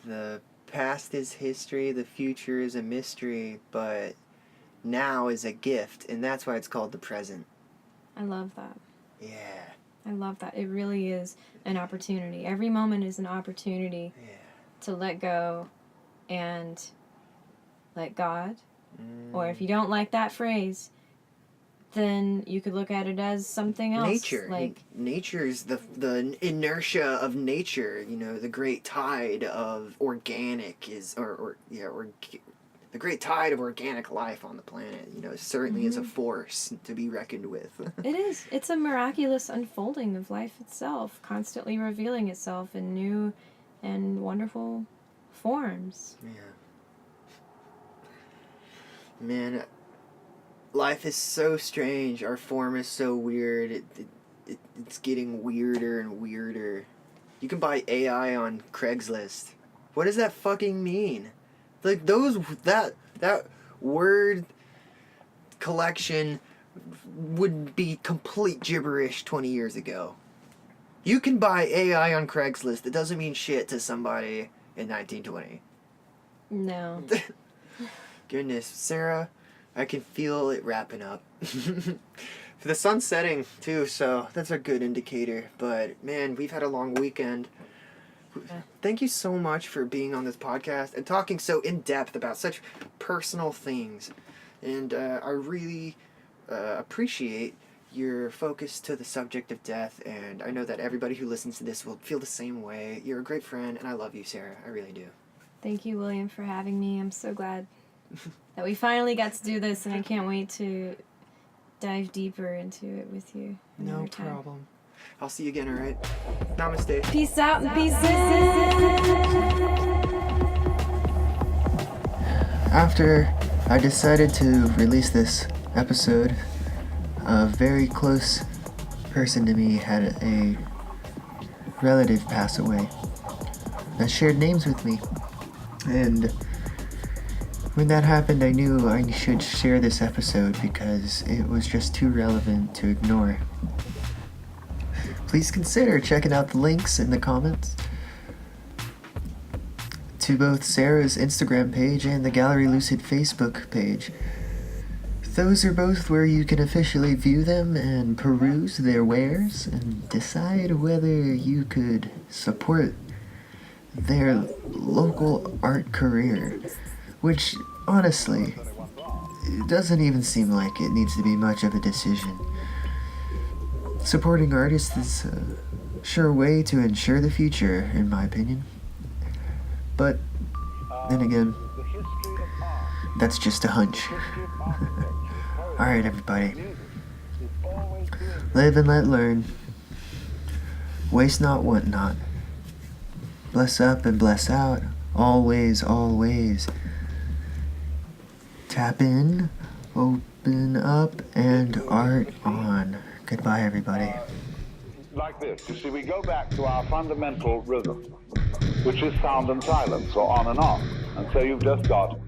Speaker 1: the past is history, the future is a mystery, but now is a gift, and that's why it's called the present.
Speaker 2: I love that.
Speaker 1: Yeah.
Speaker 2: I love that. It really is an opportunity. Every moment is an opportunity to let go and let God. Or if you don't like that phrase, then you could look at it as something else.
Speaker 1: Nature.
Speaker 2: Like,
Speaker 1: nature is the inertia of nature. You know, the great tide of organic is, the great tide of organic life on the planet, you know, certainly is a force to be reckoned with.
Speaker 2: It is. It's a miraculous unfolding of life itself, constantly revealing itself in new and wonderful forms.
Speaker 1: Yeah. Man, life is so strange. Our form is so weird. It's getting weirder and weirder. You can buy AI on Craigslist. What does that fucking mean? Like that word collection would be complete gibberish 20 years ago. You can buy AI on Craigslist. It doesn't mean shit to somebody in 1920.
Speaker 2: No.
Speaker 1: Goodness, Sarah, I can feel it wrapping up. The sun's setting too, so that's a good indicator. But man, we've had a long weekend. Thank you so much for being on this podcast and talking so in depth about such personal things. And I really appreciate your focus to the subject of death, and I know that everybody who listens to this will feel the same way. You're a great friend, and I love you, Sarah. I really do.
Speaker 2: Thank you, William, for having me. I'm so glad that we finally got to do this, and I can't wait to dive deeper into it with you
Speaker 1: No
Speaker 2: another time.
Speaker 1: problem. I'll see you again, alright? Namaste.
Speaker 2: Peace out and peace in.
Speaker 1: After I decided to release this episode, a very close person to me had a relative pass away that shared names with me. And when that happened, I knew I should share this episode because it was just too relevant to ignore. Please consider checking out the links in the comments to both Sarah's Instagram page and the Gallery Lucid Facebook page. Those are both where you can officially view them and peruse their wares and decide whether you could support their local art career, which honestly, it doesn't even seem like it needs to be much of a decision. Supporting artists is a sure way to ensure the future, in my opinion. But then again, that's just a hunch. Alright, everybody. Live and let learn. Waste not, want not. Bless up and bless out. Always, always. Tap in, open up, and art on. Goodbye, everybody.
Speaker 4: Like this. You see, we go back to our fundamental rhythm, which is sound and silence, or on and off. And so you've just got